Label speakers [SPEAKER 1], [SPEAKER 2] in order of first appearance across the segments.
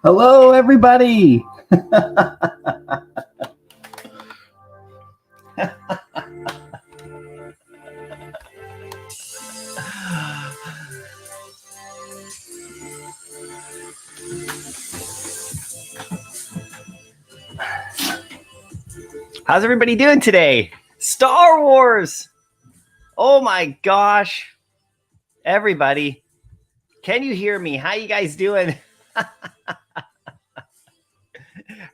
[SPEAKER 1] Hello, everybody. How's everybody doing today? Star Wars. Oh my gosh. Everybody, can you hear me? How you guys doing?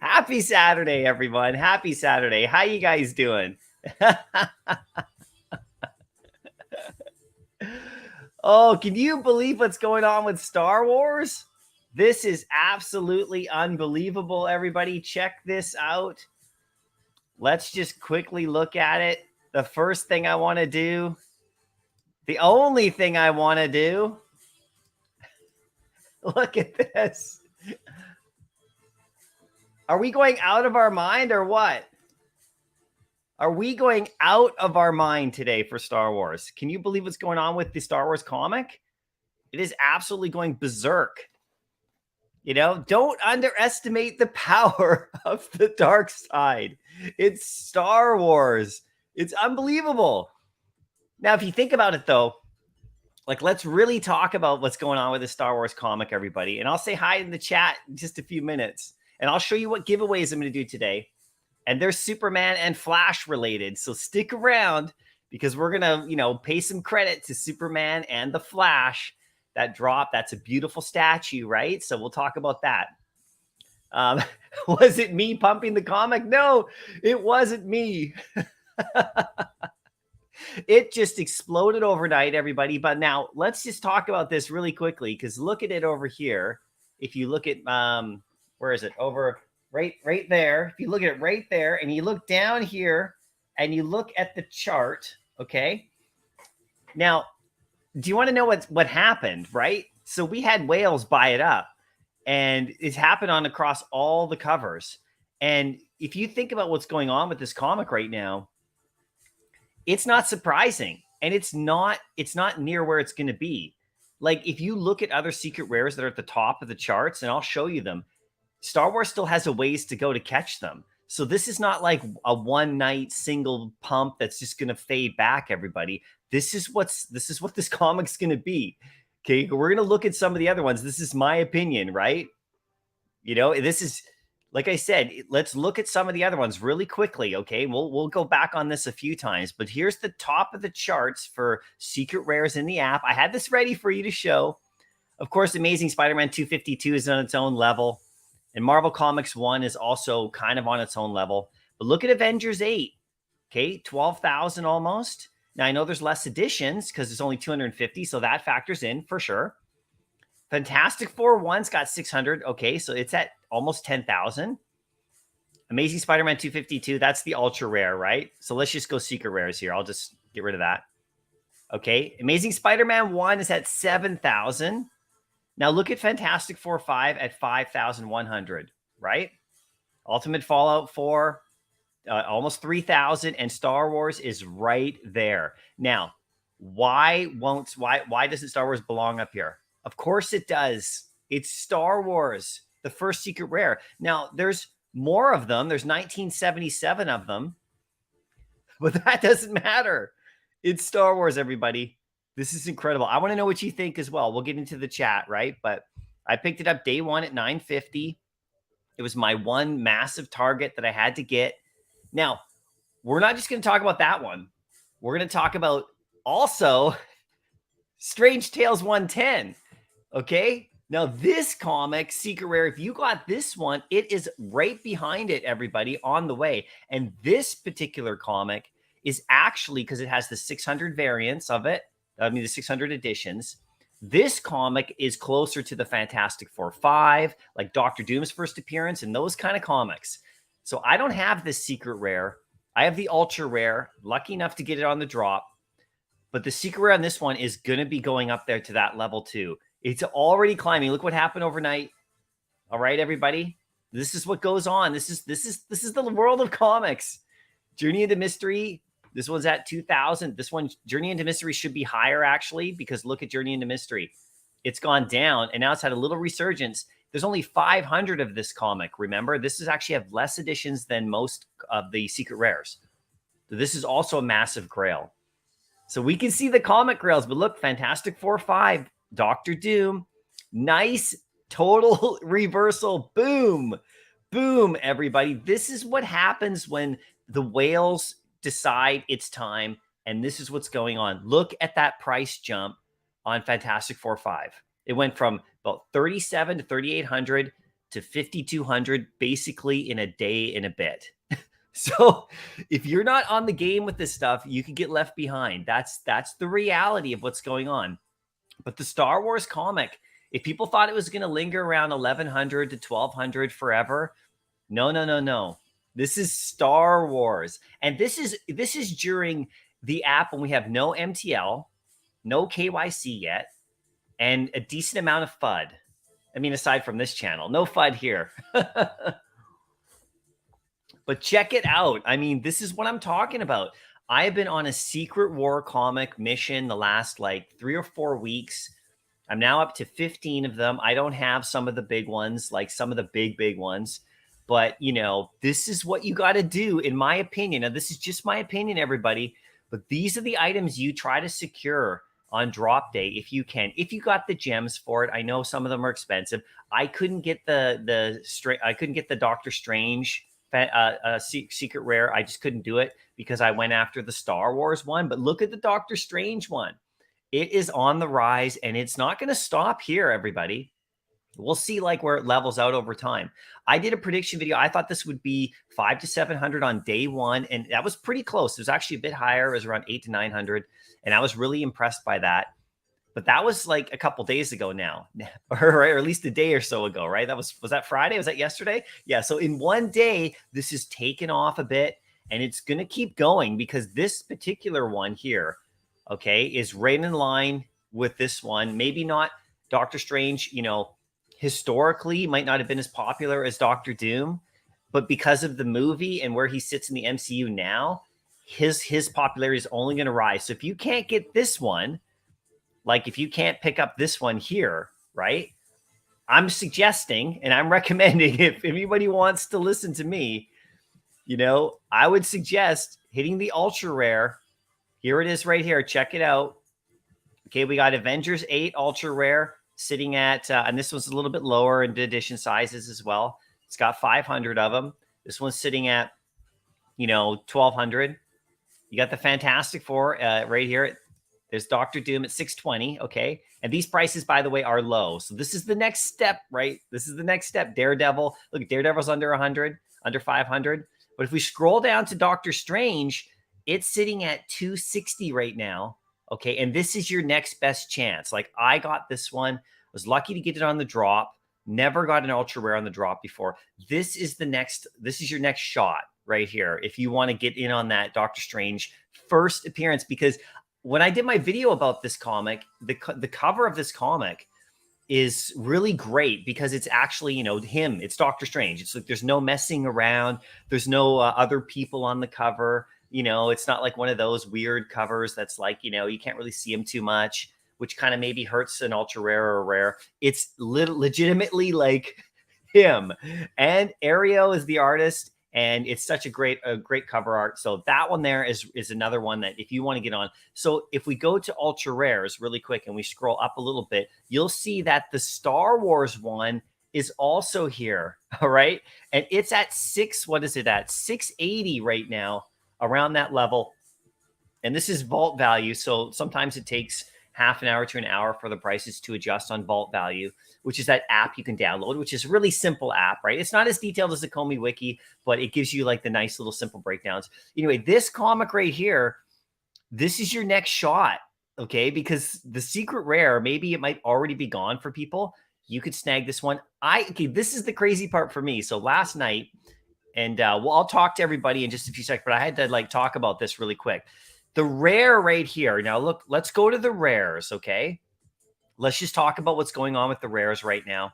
[SPEAKER 1] Happy Saturday, everyone. Happy Saturday. How you guys doing? Oh, can you believe what's going on with Star Wars? This is absolutely unbelievable, everybody. Check this out. Let's just quickly look at it. The first thing I want to do, the only thing I want to do, look at this. Are we going out of our mind or what? Are we going out of our mind today for Star Wars? Can you believe what's going on with the Star Wars comic? It is absolutely going berserk. You know, don't underestimate the power of the dark side. It's Star Wars. It's unbelievable. Now, if you think about it, though, like, let's really talk about what's going on with the Star Wars comic, everybody. And I'll say hi in the chat in just a few minutes. And I'll show you what giveaways I'm going to do today. And they're Superman and Flash related. So stick around because we're going to, you know, pay some credit to Superman and the Flash. That drop, that's a beautiful statue, right? So we'll talk about that. Was it me pumping the comic? No, it wasn't me. It just exploded overnight, everybody. But now let's just talk about this really quickly, because look at it over here. If you look at where is it? Over right there. If you look at it right there and you look down here and you look at the chart, okay? Now, do you want to know what happened, right? So we had whales buy it up, and it's happened on across all the covers. And if you think about what's going on with this comic right now, it's not surprising, and it's not near where it's going to be. Like, if you look at other secret rares that are at the top of the charts, and I'll show you them, Star Wars still has a ways to go to catch them. So this is not like a one night single pump that's just going to fade back, everybody. This is what this comic's going to be. Okay, we're going to look at some of the other ones. This is my opinion, right? You know, this is, like I said, let's look at some of the other ones really quickly, okay? We'll go back on this a few times, but here's the top of the charts for secret rares in the app. I had this ready for you to show. Of course, Amazing Spider-Man 252 is on its own level, and Marvel Comics 1 is also kind of on its own level. But look at Avengers 8, okay? 12,000 almost. Now, I know there's less editions because it's only 250, so that factors in for sure. Fantastic Four 1's got 600. Okay, so it's at almost 10,000. Amazing Spider-Man 252, that's the ultra rare, right? So let's just go secret rares here. I'll just get rid of that. Okay, Amazing Spider-Man 1 is at 7,000. Now look at Fantastic Four 5 at 5,100, right? Ultimate Fallout 4, almost 3,000, and Star Wars is right there. Now, why doesn't Star Wars belong up here? Of course it does. It's Star Wars, the first secret rare. Now, there's more of them. There's 1977 of them, but that doesn't matter. It's Star Wars, everybody. This is incredible. I want to know what you think as well. We'll get into the chat, right? But I picked it up day one at 950. It was my one massive target that I had to get. Now, we're not just going to talk about that one. We're going to talk about also Strange Tales 110. Okay? Now, this comic, secret rare, if you got this one, it is right behind it, everybody, on the way. And this particular comic is actually, because it has the 600 variants of it, I mean, the 600 editions, this comic is closer to the Fantastic Four 5, like Doctor Doom's first appearance and those kind of comics. So I don't have this secret rare. I have the ultra rare, lucky enough to get it on the drop. But the secret rare on this one is going to be going up there to that level too. It's already climbing. Look what happened overnight. All right, everybody. This is what goes on. This is the world of comics. Journey into Mystery. This one's at 2,000. This one, Journey into Mystery, should be higher, actually, because look at Journey into Mystery. It's gone down, and now it's had a little resurgence. There's only 500 of this comic, remember? This is actually have less editions than most of the secret rares. So this is also a massive grail. So we can see the comic grails, but look, Fantastic Four 5, Doctor Doom, nice total reversal. Boom, boom, everybody. This is what happens when the whales decide it's time, and this is what's going on. Look at that price jump on Fantastic Four 5. It went from about 37 to 3,800 to 5,200 basically in a day and a bit. So if you're not on the game with this stuff, you could get left behind. That's the reality of what's going on. But the Star Wars comic, if people thought it was going to linger around 1,100 to 1,200 forever, no. This is Star Wars. And this is during the app when we have no MTL, no KYC yet, and a decent amount of FUD. I mean, aside from this channel, no FUD here. But check it out. I mean, this is what I'm talking about. I have been on a Secret War comic mission the last like 3 or 4 weeks. I'm now up to 15 of them. I don't have some of the big ones, like some of the big ones. But, you know, this is what you got to do, in my opinion. Now, this is just my opinion, everybody. But these are the items you try to secure on drop day if you can. If you got the gems for it, I know some of them are expensive. I couldn't get the Doctor Strange secret rare. I just couldn't do it because I went after the Star Wars one. But look at the Doctor Strange one. It is on the rise, and it's not going to stop here, everybody. We'll see like where it levels out over time. I did a prediction video. I thought this would be 500 to 700 on day one, and that was pretty close. It was actually a bit higher. It was around 800 to 900, and I was really impressed by that. But that was like a couple days ago now, or at least a day or so ago, right? Was that Friday? Was that yesterday? Yeah. So in one day, this is taken off a bit, and it's going to keep going because this particular one here, okay, is right in line with this one. Maybe not Doctor Strange, historically might not have been as popular as Doctor Doom, but because of the movie and where he sits in the MCU now, his popularity is only going to rise. So if you can't get this one, like if you can't pick up this one here, right? I'm suggesting and I'm recommending, if anybody wants to listen to me, I would suggest hitting the ultra rare. Here it is right here. Check it out. Okay, we got Avengers 8 ultra rare sitting at, and this one's a little bit lower in the edition sizes as well. It's got 500 of them. This one's sitting at, 1,200. You got the Fantastic Four right here. There's Doctor Doom at 620. Okay, and these prices, by the way, are low. So this is the next step, right? This is the next step. Daredevil. Look, Daredevil's under 100, under 500. But if we scroll down to Doctor Strange, it's sitting at 260 right now. Okay, and this is your next best chance. Like I got this one, was lucky to get it on the drop. Never got an ultra rare on the drop before. This is your next shot right here. If you want to get in on that Doctor Strange first appearance, because when I did my video about this comic, the cover of this comic is really great because it's actually, him. It's Doctor Strange. It's like there's no messing around. There's no other people on the cover. It's not like one of those weird covers that's like, you can't really see him too much, which kind of maybe hurts an ultra rare or rare. It's legitimately like him. And Ario is the artist, and it's such a great cover art. So that one there is another one that if you want to get on. So if we go to ultra rares really quick and we scroll up a little bit, you'll see that the Star Wars one is also here. All right. And it's at 680 right now, around that level. And this is vault value. So sometimes it takes half an hour to an hour for the prices to adjust on vault value, which is that app you can download, which is a really simple app, right? It's not as detailed as the Comey Wiki, but it gives you like the nice little simple breakdowns. Anyway, this comic right here, this is your next shot, okay? Because the secret rare, maybe it might already be gone for people. You could snag this one. This is the crazy part for me. So last night, and I'll talk to everybody in just a few seconds, but I had to talk about this really quick. The rare right here. Now, look, let's go to the rares, okay? Let's just talk about what's going on with the rares right now.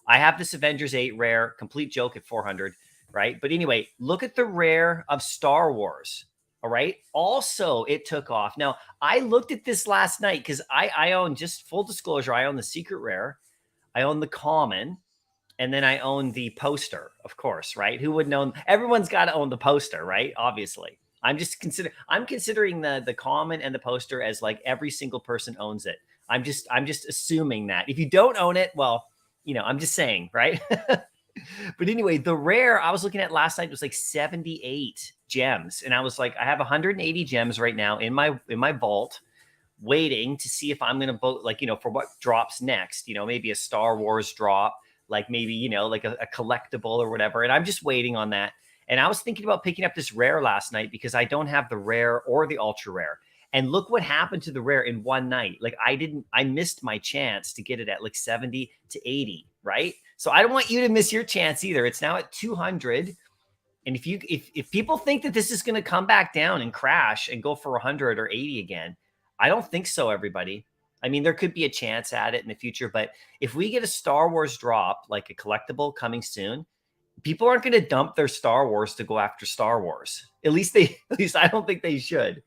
[SPEAKER 1] I have this Avengers 8 rare, complete joke at 400, right? But anyway, look at the rare of Star Wars, all right? Also, it took off. Now, I looked at this last night because I own, just full disclosure, I own the secret rare. I own the common. And then I own the poster, of course, right? Who wouldn't own? Everyone's got to own the poster, right? Obviously. I'm considering the common and the poster as like every single person owns it. I'm just assuming that. If you don't own it, well, I'm just saying, right? But anyway, the rare I was looking at last night was like 78 gems. And I was like, I have 180 gems right now in my vault, waiting to see if I'm going to vote, for what drops next, maybe a Star Wars drop, like maybe, like a collectible or whatever. And I'm just waiting on that. And I was thinking about picking up this rare last night because I don't have the rare or the ultra rare. And look what happened to the rare in one night. Like I missed my chance to get it at like 70 to 80, right? So I don't want you to miss your chance either. It's now at 200. And if people think that this is going to come back down and crash and go for 100 or 80 again, I don't think so, everybody. I mean, there could be a chance at it in the future, but if we get a Star Wars drop, like a collectible coming soon, people aren't going to dump their Star Wars to go after Star Wars. At least I don't think they should.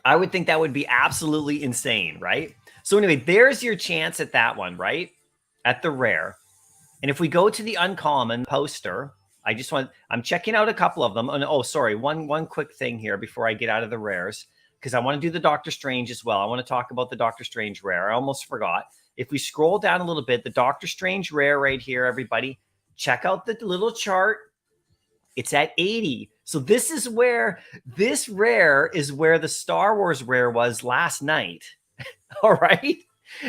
[SPEAKER 1] I would think that would be absolutely insane, right? So anyway, there's your chance at that one, right? At the rare. And if we go to the uncommon poster, I'm checking out a couple of them. Oh, sorry. One quick thing here before I get out of the rares, because I want to do the Doctor Strange as well. I want to talk about the Doctor Strange rare. I almost forgot. If we scroll down a little bit, the Doctor Strange rare right here, everybody, check out the little chart. It's at 80. So this rare is where the Star Wars rare was last night. All right.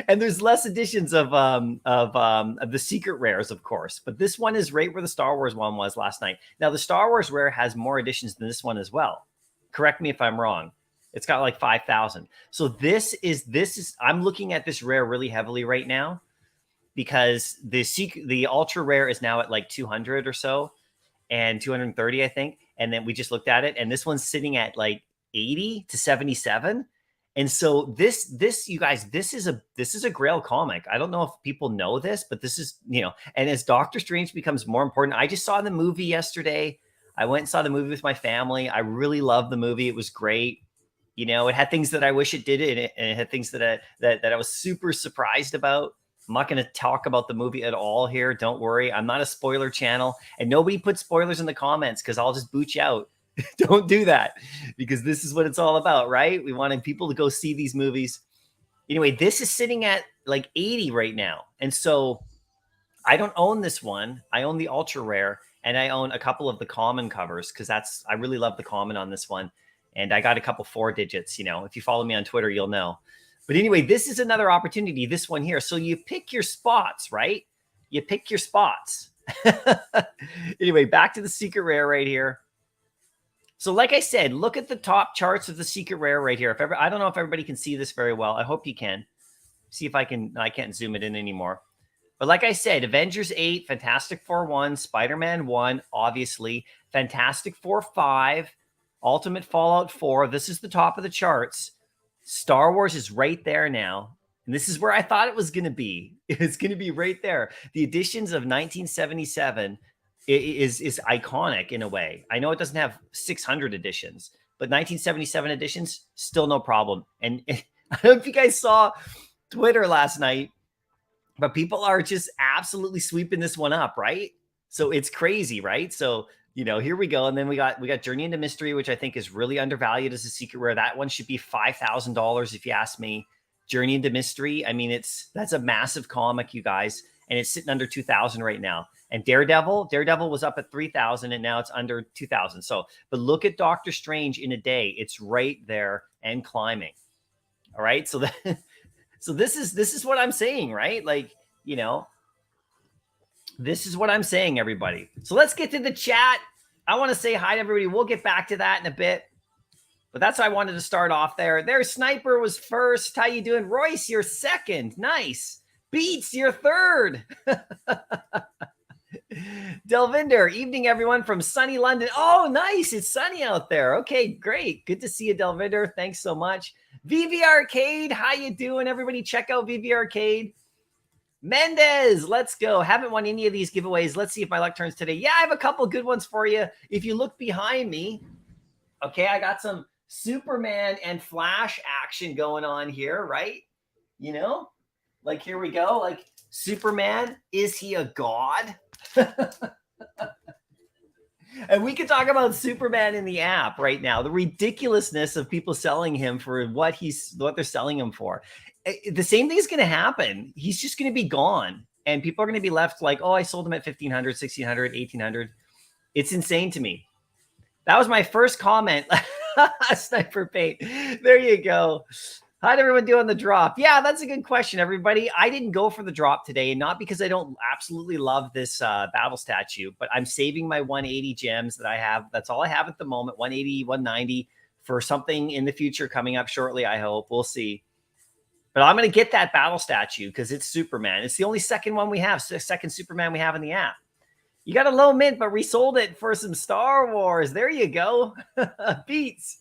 [SPEAKER 1] And there's less editions of the secret rares, of course. But this one is right where the Star Wars one was last night. Now the Star Wars rare has more editions than this one as well. Correct me if I'm wrong. It's got like 5,000. So this is I'm looking at this rare really heavily right now because the ultra rare is now at like 200 or so and 230, I think. And then we just looked at it, and this one's sitting at like 80 to 77. And so this you guys, this is a Grail comic. I don't know if people know this, but this is, and as Doctor Strange becomes more important, I just saw the movie yesterday. I went and saw the movie with my family. I really loved the movie. It was great. It had things that I wish it did, and it had things that I was super surprised about. I'm not going to talk about the movie at all here. Don't worry. I'm not a spoiler channel, and nobody put spoilers in the comments because I'll just boot you out. Don't do that, because this is what it's all about, right? We wanted people to go see these movies. Anyway, this is sitting at like 80 right now. And so I don't own this one. I own the ultra rare, and I own a couple of the common covers because I really love the common on this one. And I got a couple 4 digits, if you follow me on Twitter, you'll know. But anyway, this is another opportunity, this one here. So you pick your spots, right? You pick your spots. Anyway, back to the secret rare right here. So like I said, look at the top charts of the secret rare right here. I don't know if everybody can see this very well. I hope you can. See if I can. I can't zoom it in anymore. But like I said, Avengers 8, Fantastic Four 1, Spider-Man 1, obviously, Fantastic Four 5, Ultimate Fallout 4. This is the top of the charts. Star Wars is right there now. And this is where I thought it was going to be. It's going to be right there. The editions of 1977 is iconic in a way. I know it doesn't have 600 editions, but 1977 editions, still no problem. And I don't know if you guys saw Twitter last night, but people are just absolutely sweeping this one up, right? So it's crazy, right? So, here we go. And then we got Journey into Mystery, which I think is really undervalued as a secret rare. That one should be $5,000 if you ask me. Journey into Mystery, I mean, that's a massive comic, you guys, and it's sitting under 2,000 right now. And Daredevil was up at 3,000, and now it's under 2,000. So, but look at Doctor Strange in a day; it's right there and climbing. All right, so so this is what I'm saying, right? Like, this is what I'm saying, everybody. So let's get to the chat. I want to say hi to everybody. We'll get back to that in a bit. But that's how I wanted to start off there. There's Sniper was first. How you doing? Royce, you're second. Nice. Beats, you're third. Delvinder, evening, everyone from sunny London. Oh, nice. It's sunny out there. Okay, great. Good to see you, Delvinder. Thanks so much. VV Arcade, how you doing, everybody? Check out VV Arcade. Mendez, let's go. Haven't won any of these giveaways. Let's see if my luck turns today. Yeah, I have a couple good ones for you. If you look behind me, okay, I got some Superman and Flash action going on here, right? Like here we go. Like Superman, is he a god? And we could talk about Superman in the app right now. The ridiculousness of people selling him for what they're selling him for. The same thing is going to happen. He's just going to be gone. And people are going to be left like, oh, I sold him at 1,500, 1,600, 1,800. It's insane to me. That was my first comment. Sniper Paint. There you go. How'd everyone do on the drop? Yeah, that's a good question, everybody. I didn't go for the drop today, and not because I don't absolutely love this battle statue, but I'm saving my 180 gems that I have. That's all I have at the moment, 180, 190, for something in the future coming up shortly, I hope. We'll see. But I'm going to get that battle statue because it's Superman. It's the only second one we have, second Superman we have in the app. You got a low mint, but resold it for some Star Wars. There you go. Beats.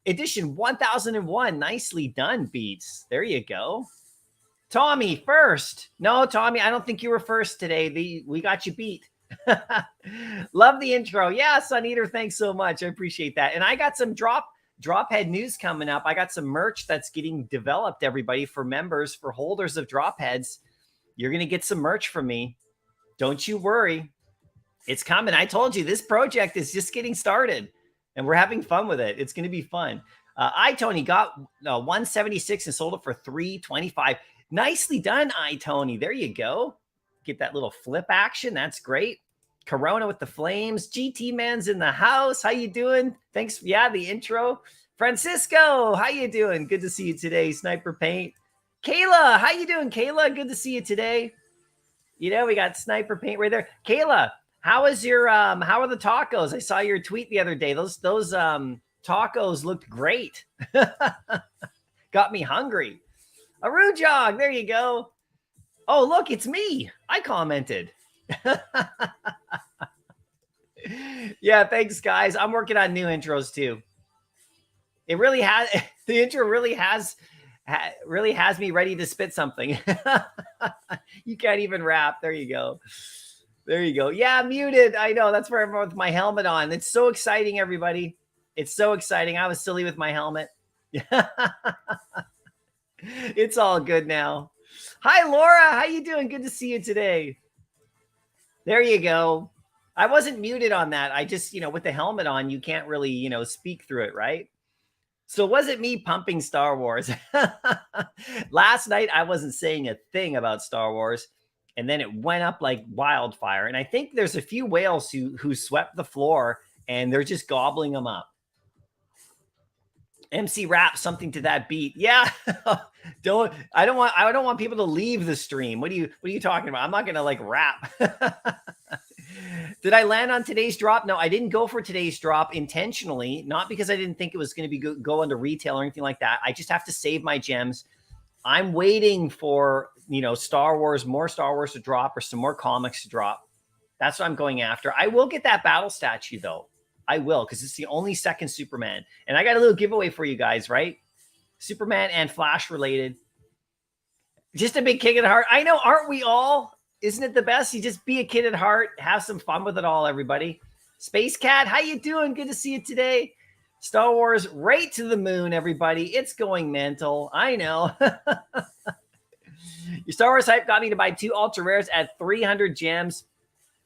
[SPEAKER 1] Edition 1001. Nicely done, Beats. There you go. Tommy, first. No, Tommy, I don't think you were first today. We got you beat. Love the intro. Yeah, Sun Eater, thanks so much. I appreciate that. And I got some Drophead news coming up. I got some merch that's getting developed, everybody, for members, for holders of Dropheads. You're going to get some merch from me. Don't you worry. It's coming. I told you this project is just getting started. And we're having fun with it. It's going to be fun. Tony got 176 and sold it for 325. Nicely done, Tony. There you go. Get that little flip action. That's great. Corona with the flames. GT Man's in the house. How you doing? Thanks. Yeah, the intro. Francisco, how you doing? Good to see you today. Sniper Paint. Kayla, how you doing, Kayla? Good to see you today. You know, we got sniper paint right there. Kayla, how is your how are the tacos? I saw your tweet the other day. Those tacos looked great. Got me hungry. Arujog, there you go. Oh, look, it's me. I commented. Yeah, thanks, guys. I'm working on new intros too. It really has the intro really has me ready to spit something. You can't even rap. There you go. There you go. Yeah, muted. I know. That's where I'm with my helmet on. It's so exciting, everybody. It's so exciting. I was silly with my helmet. It's all good now. Hi, Laura. How you doing? Good to see you today. There you go. I wasn't muted on that. I just, with the helmet on, you can't really, speak through it, right? So was it me pumping Star Wars? Last night, I wasn't saying a thing about Star Wars, and then it went up like wildfire. And I think there's a few whales who swept the floor, and they're just gobbling them up. MC rap something to that beat. Yeah. I don't want people to leave the stream. What are you talking about? I'm not going to like rap. Did I land on today's drop? No, I didn't go for today's drop intentionally, not because I didn't think it was going to be go into retail or anything like that. I just have to save my gems. I'm waiting for, Star Wars, more Star Wars to drop or some more comics to drop. That's what I'm going after. I will get that battle statue though. I will, because it's the only second Superman. And I got a little giveaway for you guys, right? Superman and Flash related. Just a big kick at heart. I know, aren't we all? Isn't it the best? You just be a kid at heart. Have some fun with it all, everybody. Space Cat, how you doing? Good to see you today. Star Wars right to the moon, everybody. It's going mental. I know. Your Star Wars hype got me to buy 2 ultra rares at 300 gems.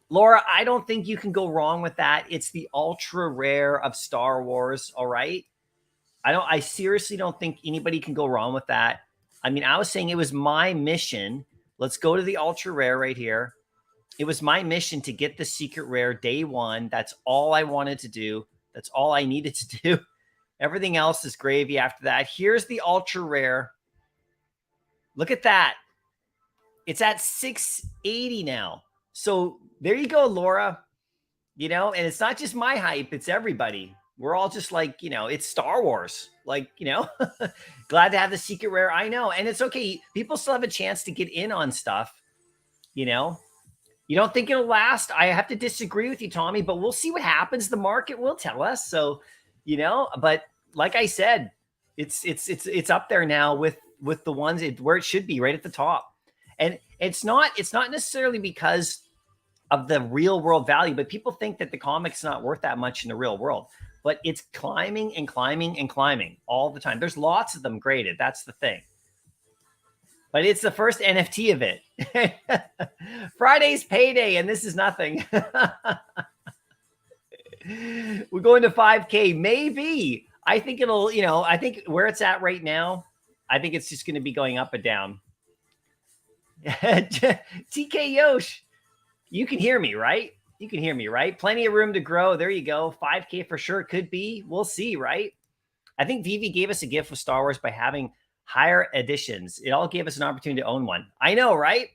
[SPEAKER 1] Laura, I don't think you can go wrong with that. It's the ultra rare of Star Wars, all right? I seriously don't think anybody can go wrong with that. I mean, I was saying it was my mission. Let's go to the ultra rare right here. It was my mission to get the secret rare day one. That's all I wanted to do. That's all I needed to do. Everything else is gravy after that. Here's the ultra rare. Look at that. It's at 680 now. So there you go, Laura. And it's not just my hype. It's everybody. We're all just like, it's Star Wars. Like, glad to have the secret rare. I know. And it's okay. People still have a chance to get in on stuff. You don't think it'll last? I have to disagree with you, Tommy, but we'll see what happens. The market will tell us. So, but like I said, it's up there now with the ones where it should be, right at the top. And it's not necessarily because of the real world value, but people think that the comic's not worth that much in the real world. But it's climbing and climbing and climbing all the time. There's lots of them graded. That's the thing. But it's the first NFT of it. Friday's payday, and this is nothing. We're going to 5K. Maybe. I think it'll, I think where it's at right now, I think it's just going to be going up and down. TK Yosh, you can hear me, right? You can hear me, right? Plenty of room to grow. There you go. 5K for sure. Could be. We'll see, right? I think Veve gave us a gift with Star Wars by having higher editions. It all gave us an opportunity to own one. I know, right?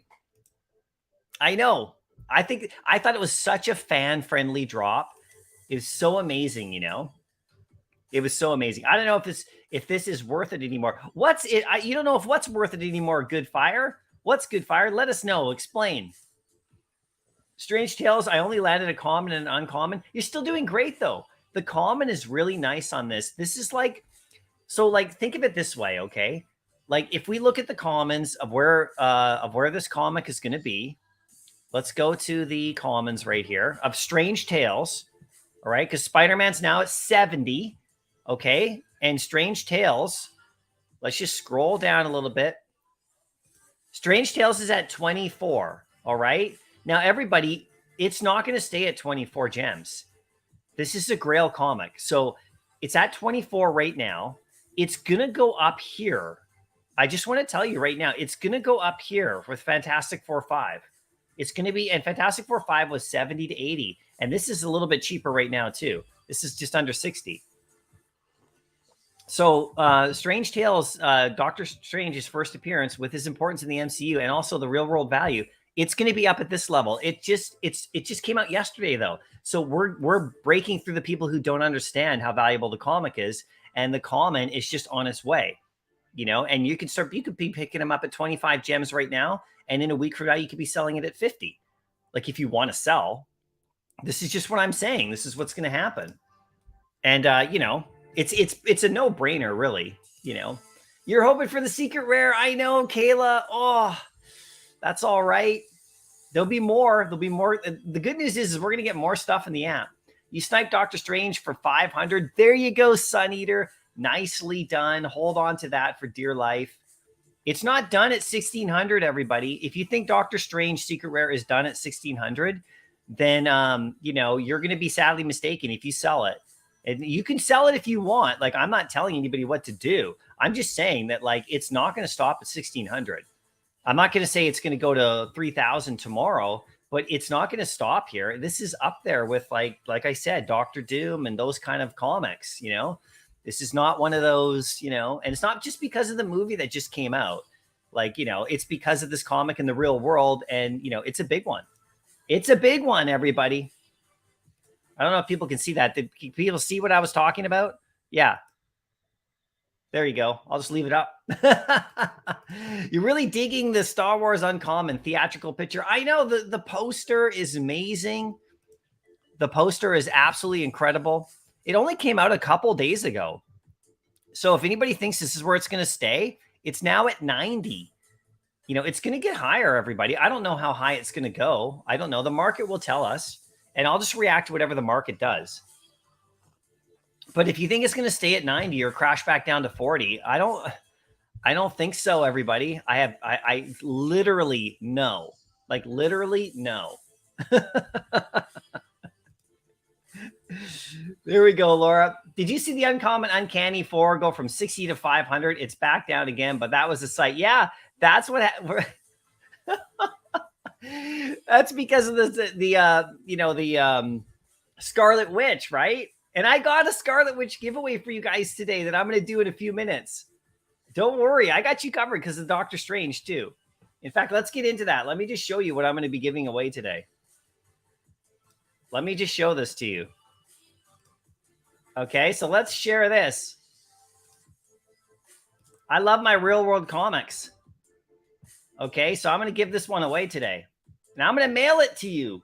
[SPEAKER 1] I know. I thought it was such a fan-friendly drop. It was so amazing, It was so amazing. I don't know if this is worth it anymore. What's it? You don't know if what's worth it anymore. Good Fire? What's Good Fire? Let us know. Explain. Strange Tales, I only landed a common and an uncommon. You're still doing great, though. The common is really nice on this. This is like, think of it this way, okay? Like, if we look at the commons of where this comic is going to be, let's go to the commons right here of Strange Tales, all right? Because Spider-Man's now at 70, okay? And Strange Tales, let's just scroll down a little bit. Strange Tales is at 24, all right? Now, everybody, it's not going to stay at 24 gems. This is a Grail comic. So it's at 24 right now. It's going to go up here. I just want to tell you right now, it's going to go up here with Fantastic Four 5. It's going to be, and Fantastic Four 5 was 70 to 80. And this is a little bit cheaper right now, too. This is just under 60. So, Strange Tales, Doctor Strange's first appearance with his importance in the MCU and also the real world value. It's going to be up at this level. It just came out yesterday though. So we're breaking through the people who don't understand how valuable the comic is, and the common is just on its way. And you could be picking them up at 25 gems right now, and in a week from now you could be selling it at 50. Like, if you want to sell, this is just what I'm saying. This is what's going to happen. And it's a no-brainer, really. You're hoping for the secret rare. I know, Kayla. Oh, that's all right. There'll be more. The good news is we're going to get more stuff in the app. You snipe Doctor Strange for 500. There you go, Sun Eater. Nicely done. Hold on to that for dear life. It's not done at 1600, everybody. If you think Doctor Strange Secret Rare is done at 1600, then you're going to be sadly mistaken if you sell it. And you can sell it if you want. Like, I'm not telling anybody what to do. I'm just saying that, like, it's not going to stop at 1600. I'm not going to say it's going to go to 3000 tomorrow, but it's not going to stop here. This is up there with, like I said, Doctor Doom and those kind of comics. This is not one of those, and it's not just because of the movie that just came out. Like, it's because of this comic in the real world, and it's a big one. It's a big one, everybody. I don't know if people can see that. Did people see what I was talking about? Yeah. There you go. I'll just leave it up. You're really digging the Star Wars Uncommon theatrical picture. I know the poster is amazing. The poster is absolutely incredible. It only came out a couple days ago. So if anybody thinks this is where it's going to stay, it's now at 90. It's going to get higher, everybody. I don't know how high it's going to go. I don't know. The market will tell us. And I'll just react to whatever the market does. But if you think it's going to stay at 90 or crash back down to 40, I don't think so, everybody. I literally no. Like, literally no. There we go, Laura. Did you see the Uncommon Uncanny 4 go from 60 to 500? It's back down again, but that was the site. Yeah, that's what happened. That's because of the Scarlet Witch, right? And I got a Scarlet Witch giveaway for you guys today that I'm going to do in a few minutes. Don't worry, I got you covered because of Doctor Strange too. In fact, let's get into that. Let me just show you what I'm going to be giving away today. Let me just show this to you. Okay, so let's share this. I love my real world comics. Okay, so I'm going to give this one away today. And I'm going to mail it to you.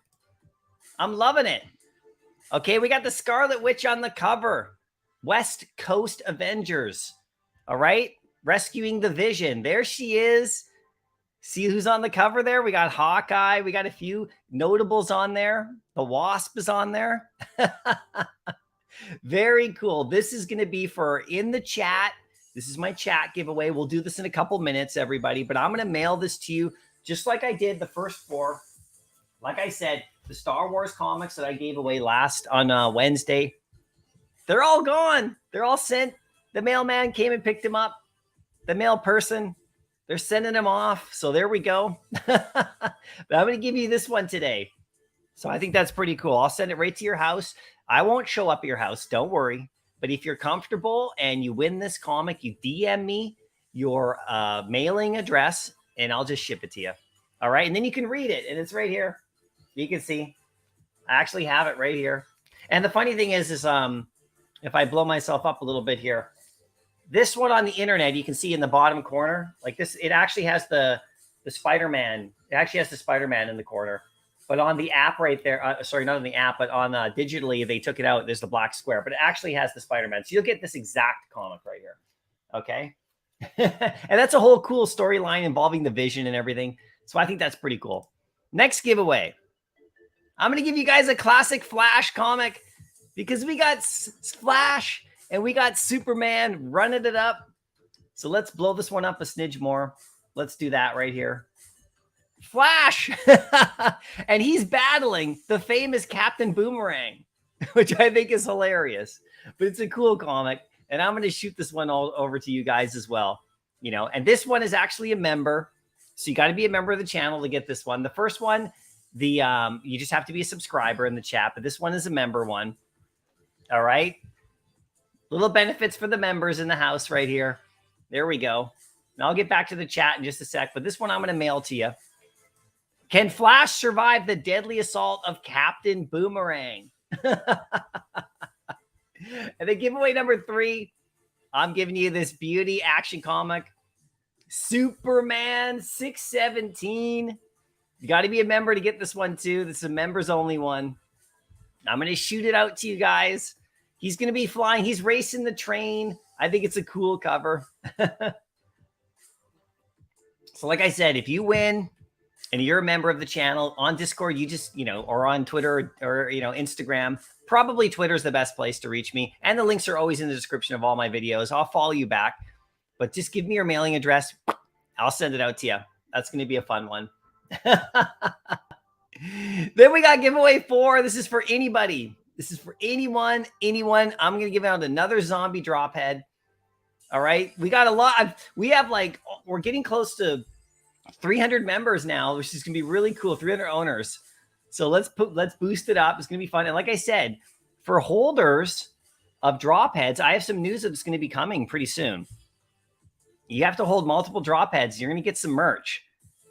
[SPEAKER 1] I'm loving it. Okay, we got the Scarlet Witch on the cover. West Coast Avengers. All right, rescuing the Vision. There she is. See who's on the cover there? We got Hawkeye. We got a few notables on there. The Wasp is on there. Very cool. This is going to be for in the chat. This is my chat giveaway. We'll do this in a couple minutes, everybody. But I'm going to mail this to you just like I did the first 4. Like I said, the Star Wars comics that I gave away last on Wednesday, they're all gone. They're all sent. The mailman came and picked them up. The mail person, they're sending them off. So there we go. But I'm going to give you this one today. So I think that's pretty cool. I'll send it right to your house. I won't show up at your house. Don't worry. But if you're comfortable and you win this comic, you DM me your mailing address and I'll just ship it to you. All right. And then you can read it. And it's right here. You can see. I actually have it right here. And the funny thing is if I blow myself up a little bit here, this one on the internet, you can see in the bottom corner, like this, it actually has the Spider-Man. It actually has the Spider-Man in the corner. But on the app right there, sorry, not on the app, but on digitally, they took it out. There's the black square, but it actually has the Spider-Man. So you'll get this exact comic right here. Okay. And that's a whole cool storyline involving the Vision and everything. So I think that's pretty cool. Next giveaway. I'm going to give you guys a classic Flash comic because we got Flash and we got Superman running it up. So let's blow this one up a smidge more. Let's do that right here. Flash. And he's battling the famous Captain Boomerang, which I think is hilarious. But it's a cool comic. And I'm going to shoot this one all over to you guys as well. And this one is actually a member. So you got to be a member of the channel to get this one. The first one, you just have to be a subscriber in the chat, but this one is a member one. All right. Little benefits for the members in the house right here. There we go. And I'll get back to the chat in just a sec, but this one I'm going to mail to you. Can Flash survive the deadly assault of Captain Boomerang? And then giveaway number 3, I'm giving you this beauty action comic, Superman 617. You got to be a member to get this one too. This is a members only one. I'm going to shoot it out to you guys. He's going to be flying. He's racing the train. I think it's a cool cover. So like I said, if you win and you're a member of the channel on Discord, you just, or on Twitter or, Instagram, probably Twitter's the best place to reach me. And the links are always in the description of all my videos. I'll follow you back, but just give me your mailing address. I'll send it out to you. That's going to be a fun one. Then we got giveaway 4. This is for anybody. This is for anyone. I'm going to give out another zombie drop head. All right. We got a lot. We're getting close to 300 members now, which is going to be really cool. 300 owners. So let's boost it up. It's going to be fun. And like I said, for holders of drop heads, I have some news that's going to be coming pretty soon. You have to hold multiple drop heads. You're going to get some merch,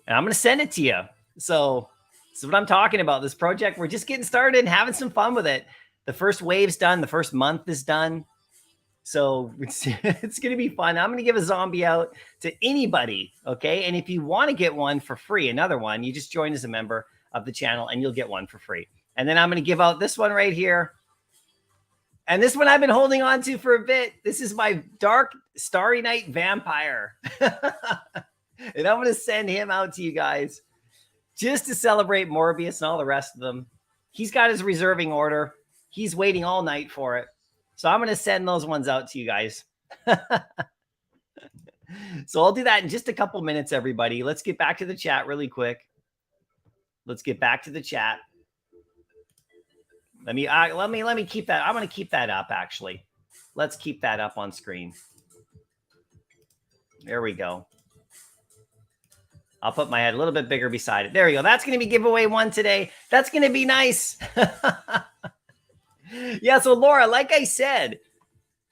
[SPEAKER 1] and I'm going to send it to you. So this is what I'm talking about. This project, we're just getting started and having some fun with it. The first wave's done. The first month is done. So it's going to be fun. I'm going to give a zombie out to anybody. Okay. And if you want to get one for free, another one, you just join as a member of the channel and you'll get one for free. And then I'm going to give out this one right here. And this one I've been holding on to for a bit. This is my Dark Starry Night Vampire. And I'm going to send him out to you guys just to celebrate Morbius and all the rest of them. He's got his reserving order. He's waiting all night for it. So I'm going to send those ones out to you guys. So I'll do that in just a couple minutes, everybody. Let's get back to the chat really quick. Let's get back to the chat. Let me keep that. I'm going to keep that up, actually. Let's keep that up on screen. There we go. I'll put my head a little bit bigger beside it. There we go. That's going to be giveaway 1 today. That's going to be nice. Yeah, so Laura, like I said,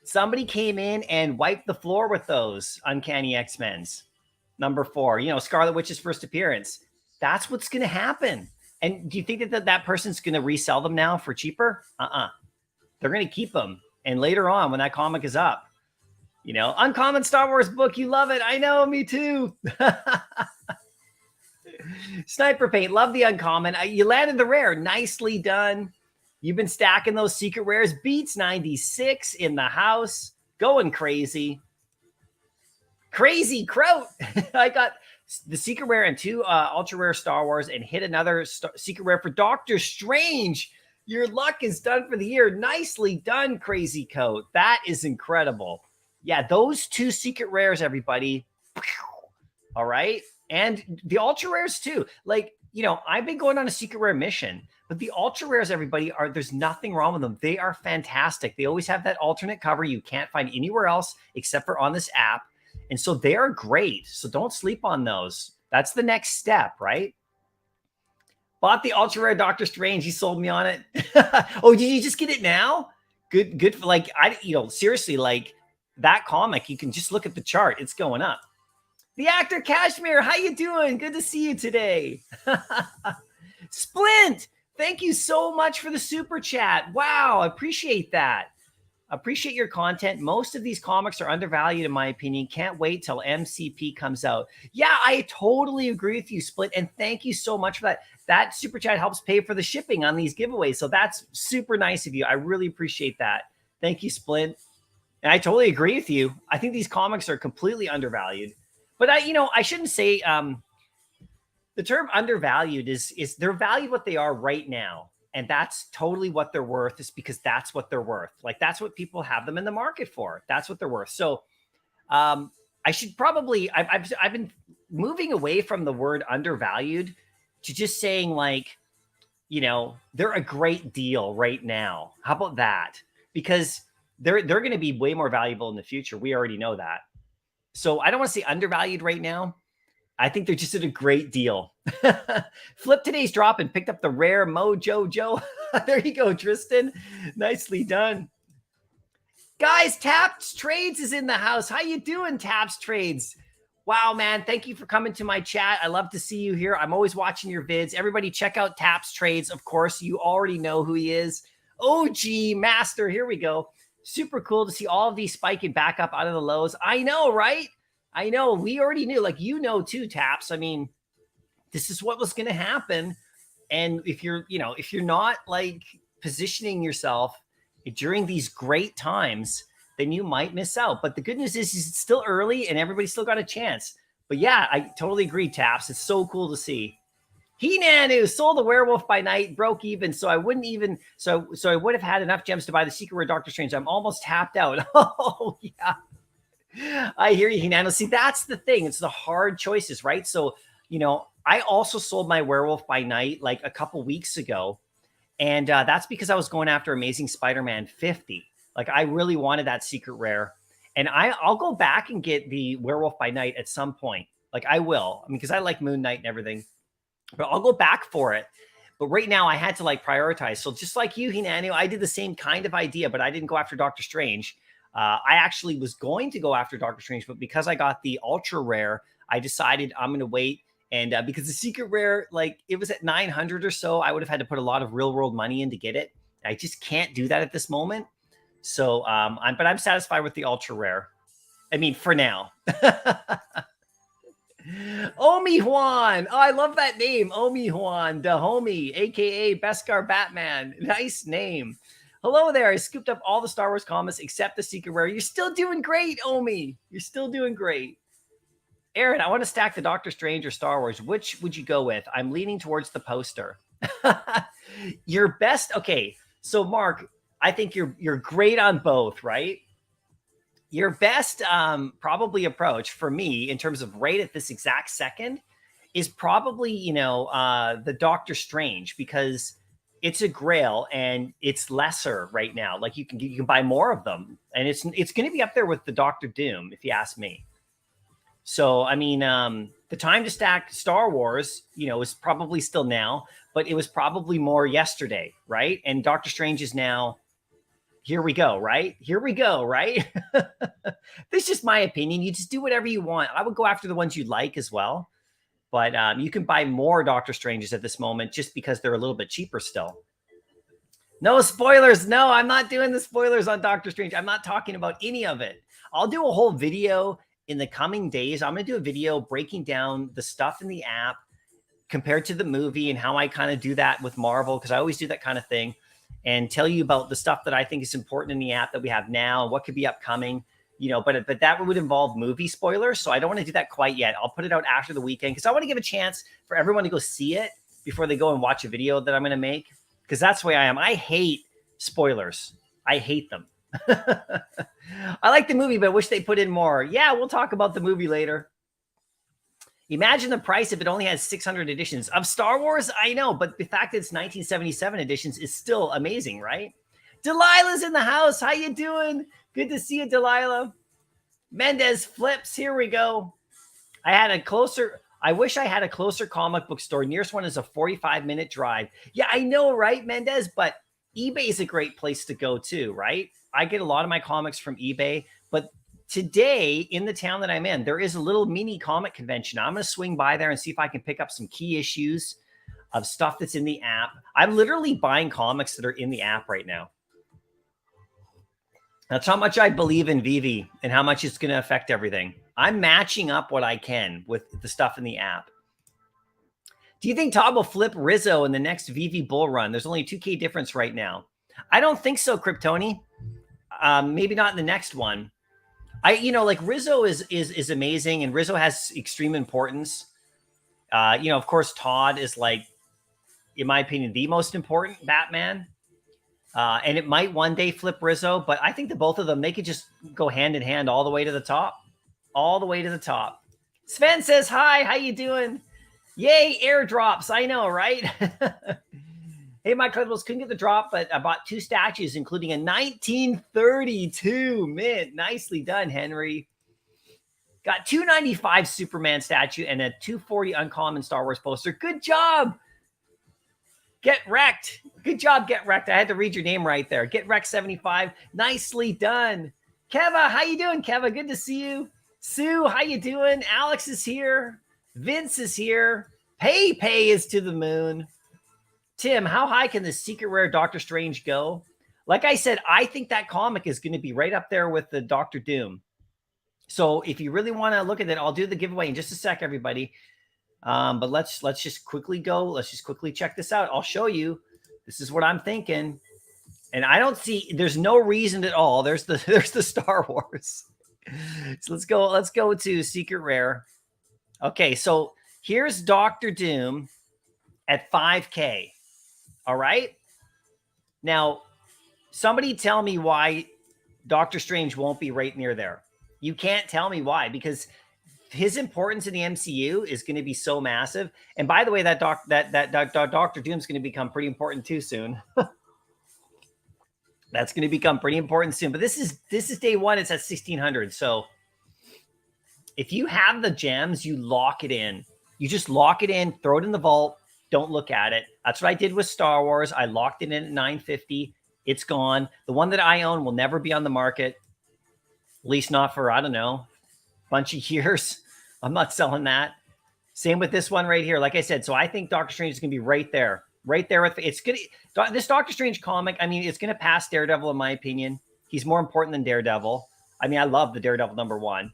[SPEAKER 1] somebody came in and wiped the floor with those Uncanny X-Men's. Number 4, Scarlet Witch's first appearance. That's what's going to happen. And do you think that person's going to resell them now for cheaper? They're going to keep them. And later on, when that comic is up, Uncommon Star Wars book, you love it. I know, me too. Sniper Paint, love the Uncommon. You landed the rare. Nicely done. You've been stacking those secret rares. Beats 96 in the house. Going crazy. Crazy Croat. I got the secret rare and 2 ultra rare Star Wars and hit another secret rare for Doctor Strange. Your luck is done for the year. Nicely done, Crazy Coat. That is incredible. Yeah, those 2 secret rares, everybody. All right. And the ultra rares too. I've been going on a secret rare mission, but the ultra rares, everybody, there's nothing wrong with them. They are fantastic. They always have that alternate cover you can't find anywhere else except for on this app. And so they are great. So don't sleep on those. That's the next step, right? Bought the ultra rare Doctor Strange. He sold me on it. Oh, did you just get it now? Good. Seriously, that comic, you can just look at the chart. It's going up. The actor Kashmir, how you doing? Good to see you today. Splint, thank you so much for the super chat. Wow, I appreciate that. Appreciate your content. Most of these comics are undervalued, in my opinion. Can't wait till MCP comes out. Yeah, I totally agree with you, Split, and thank you so much for that. That super chat helps pay for the shipping on these giveaways, so that's super nice of you. I really appreciate that. Thank you, Split. And I totally agree with you. I think these comics are completely undervalued. But I shouldn't say the term undervalued is they're valued what they are right now. And that's totally what they're worth, is because that's what they're worth. That's what people have them in the market for. That's what they're worth. So I should probably, I've been moving away from the word undervalued to just saying they're a great deal right now. How about that? Because they're going to be way more valuable in the future. We already know that. So I don't want to say undervalued right now. I think they're just at a great deal. Flip today's drop and picked up the rare Mojo Joe. There you go, Tristan. Nicely done. Guys, Taps Trades is in the house. How you doing, Taps Trades? Wow, man. Thank you for coming to my chat. I love to see you here. I'm always watching your vids. Everybody check out Taps Trades. Of course, you already know who he is. OG Master. Here we go. Super cool to see all of these spiking back up out of the lows. I know, right? I know. We already knew. Like, you know too, Taps. I mean, this is what was going to happen. And if you're not like positioning yourself during these great times, then you might miss out. But the good news is it's still early and everybody's still got a chance. But yeah, I totally agree, Taps. It's so cool to see. He-Nanu sold the Werewolf by Night, broke even. So I wouldn't even, so I would have had enough gems to buy the Secret Rare Doctor Strange. I'm almost tapped out. Oh, yeah. I hear you, He-Nanu. See, that's the thing. It's the hard choices, right? So, I also sold my Werewolf by Night like a couple weeks ago. And that's because I was going after Amazing Spider-Man 50. Like, I really wanted that secret rare. And I'll go back and get the Werewolf by Night at some point. Like, I will. I mean, because I like Moon Knight and everything. But I'll go back for it. But right now, I had to, like, prioritize. So just like you, Hinanu, I did the same kind of idea, but I didn't go after Doctor Strange. I actually was going to go after Doctor Strange, but because I got the Ultra Rare, I decided I'm going to wait. And because the secret rare, like, it was at 900 or so, I would have had to put a lot of real world money in to get it. I just can't do that at this moment. So, but I'm satisfied with the ultra rare. I mean, for now. Omi Juan. Oh, I love that name. Omi Juan, the homie, aka Beskar Batman. Nice name. Hello there. I scooped up all the Star Wars comics except the secret rare. You're still doing great, Omi. You're still doing great. Aaron, I want to stack the Doctor Strange or Star Wars. Which would you go with? I'm leaning towards the poster. Your best. Okay. So Mark, I think you're great on both, right? Your best probably approach for me in terms of right at this exact second is probably, the Doctor Strange, because it's a Grail and it's lesser right now. Like you can buy more of them, and it's going to be up there with the Doctor Doom, if you ask me. So, I mean, the time to stack Star Wars, is probably still now, but it was probably more yesterday, right? And Doctor Strange is now, here we go, right? Here we go, right? This is just my opinion. You just do whatever you want. I would go after the ones you like as well. But you can buy more Doctor Stranges at this moment just because they're a little bit cheaper still. No spoilers. No, I'm not doing the spoilers on Doctor Strange. I'm not talking about any of it. I'll do a whole video in the coming days. I'm going to do a video breaking down the stuff in the app compared to the movie and how I kind of do that with Marvel, because I always do that kind of thing, and tell you about the stuff that I think is important in the app that we have now and what could be upcoming, but that would involve movie spoilers. So I don't want to do that quite yet. I'll put it out after the weekend because I want to give a chance for everyone to go see it before they go and watch a video that I'm going to make, because that's the way I am. I hate spoilers. I hate them. I like the movie, but I wish they put in more. Yeah, we'll talk about the movie later. Imagine the price if it only has 600 editions of Star Wars. I know, but the fact that it's 1977 editions is still amazing, right? Delilah's in the house. How you doing? Good to see you, Delilah. Mendez Flips. Here we go. I wish I had a closer comic book store. Nearest one is a 45-minute drive. Yeah, I know, right, Mendez? But eBay is a great place to go too, right? I get a lot of my comics from eBay, but today in the town that I'm in, there is a little mini comic convention. I'm going to swing by there and see if I can pick up some key issues of stuff that's in the app. I'm literally buying comics that are in the app right now. That's how much I believe in Veve and how much it's going to affect everything. I'm matching up what I can with the stuff in the app. Do you think Todd will flip Rizzo in the next Veve bull run? There's only a 2K difference right now. I don't think so, Kryptoni. Maybe not in the next one. Like Rizzo is amazing, and Rizzo has extreme importance. Of course, Todd is, like, in my opinion, the most important Batman. And it might one day flip Rizzo, but I think that both of them, they could just go hand in hand all the way to the top. All the way to the top. Sven says, hi, how you doing? Yay, airdrops. I know, right? Hey, Mycollectables, couldn't get the drop, but I bought 2 statues, including a 1932 mint. Nicely done, Henry. Got 295 Superman statue and a 240 uncommon Star Wars poster. Good job. Get Wrecked. Good job, Get Wrecked. I had to read your name right there. Get Wrecked 75. Nicely done. Keva, how you doing, Keva? Good to see you. Sue, how you doing? Alex is here. Vince is here. Pay is to the moon. Tim, how high can the secret rare Doctor Strange go? Like I said, I think that comic is going to be right up there with the Doctor Doom. So if you really want to look at it, I'll do the giveaway in just a sec, everybody. But let's just quickly go. Let's just quickly check this out. I'll show you. This is what I'm thinking. And I don't see, there's no reason at all. There's the Star Wars. So let's go to secret rare. Okay, so here's Doctor Doom at 5K. All right. Now, somebody tell me why Doctor Strange won't be right near there. You can't tell me why, because his importance in the MCU is going to be so massive. And by the way, that Doctor Doom is going to become pretty important too soon. That's going to become pretty important soon. But this is day one. It's at 1600. So if you have the gems, you lock it in. You just lock it in, throw it in the vault. Don't look at it. That's what I did with Star Wars. I locked it in at 950. It's gone. The one that I own will never be on the market. At least not for, I don't know, a bunch of years. I'm not selling that. Same with this one right here. Like I said, so I think Doctor Strange is going to be right there. Right there. It's good. This Doctor Strange comic, I mean, it's going to pass Daredevil in my opinion. He's more important than Daredevil. I mean, I love the Daredevil #1.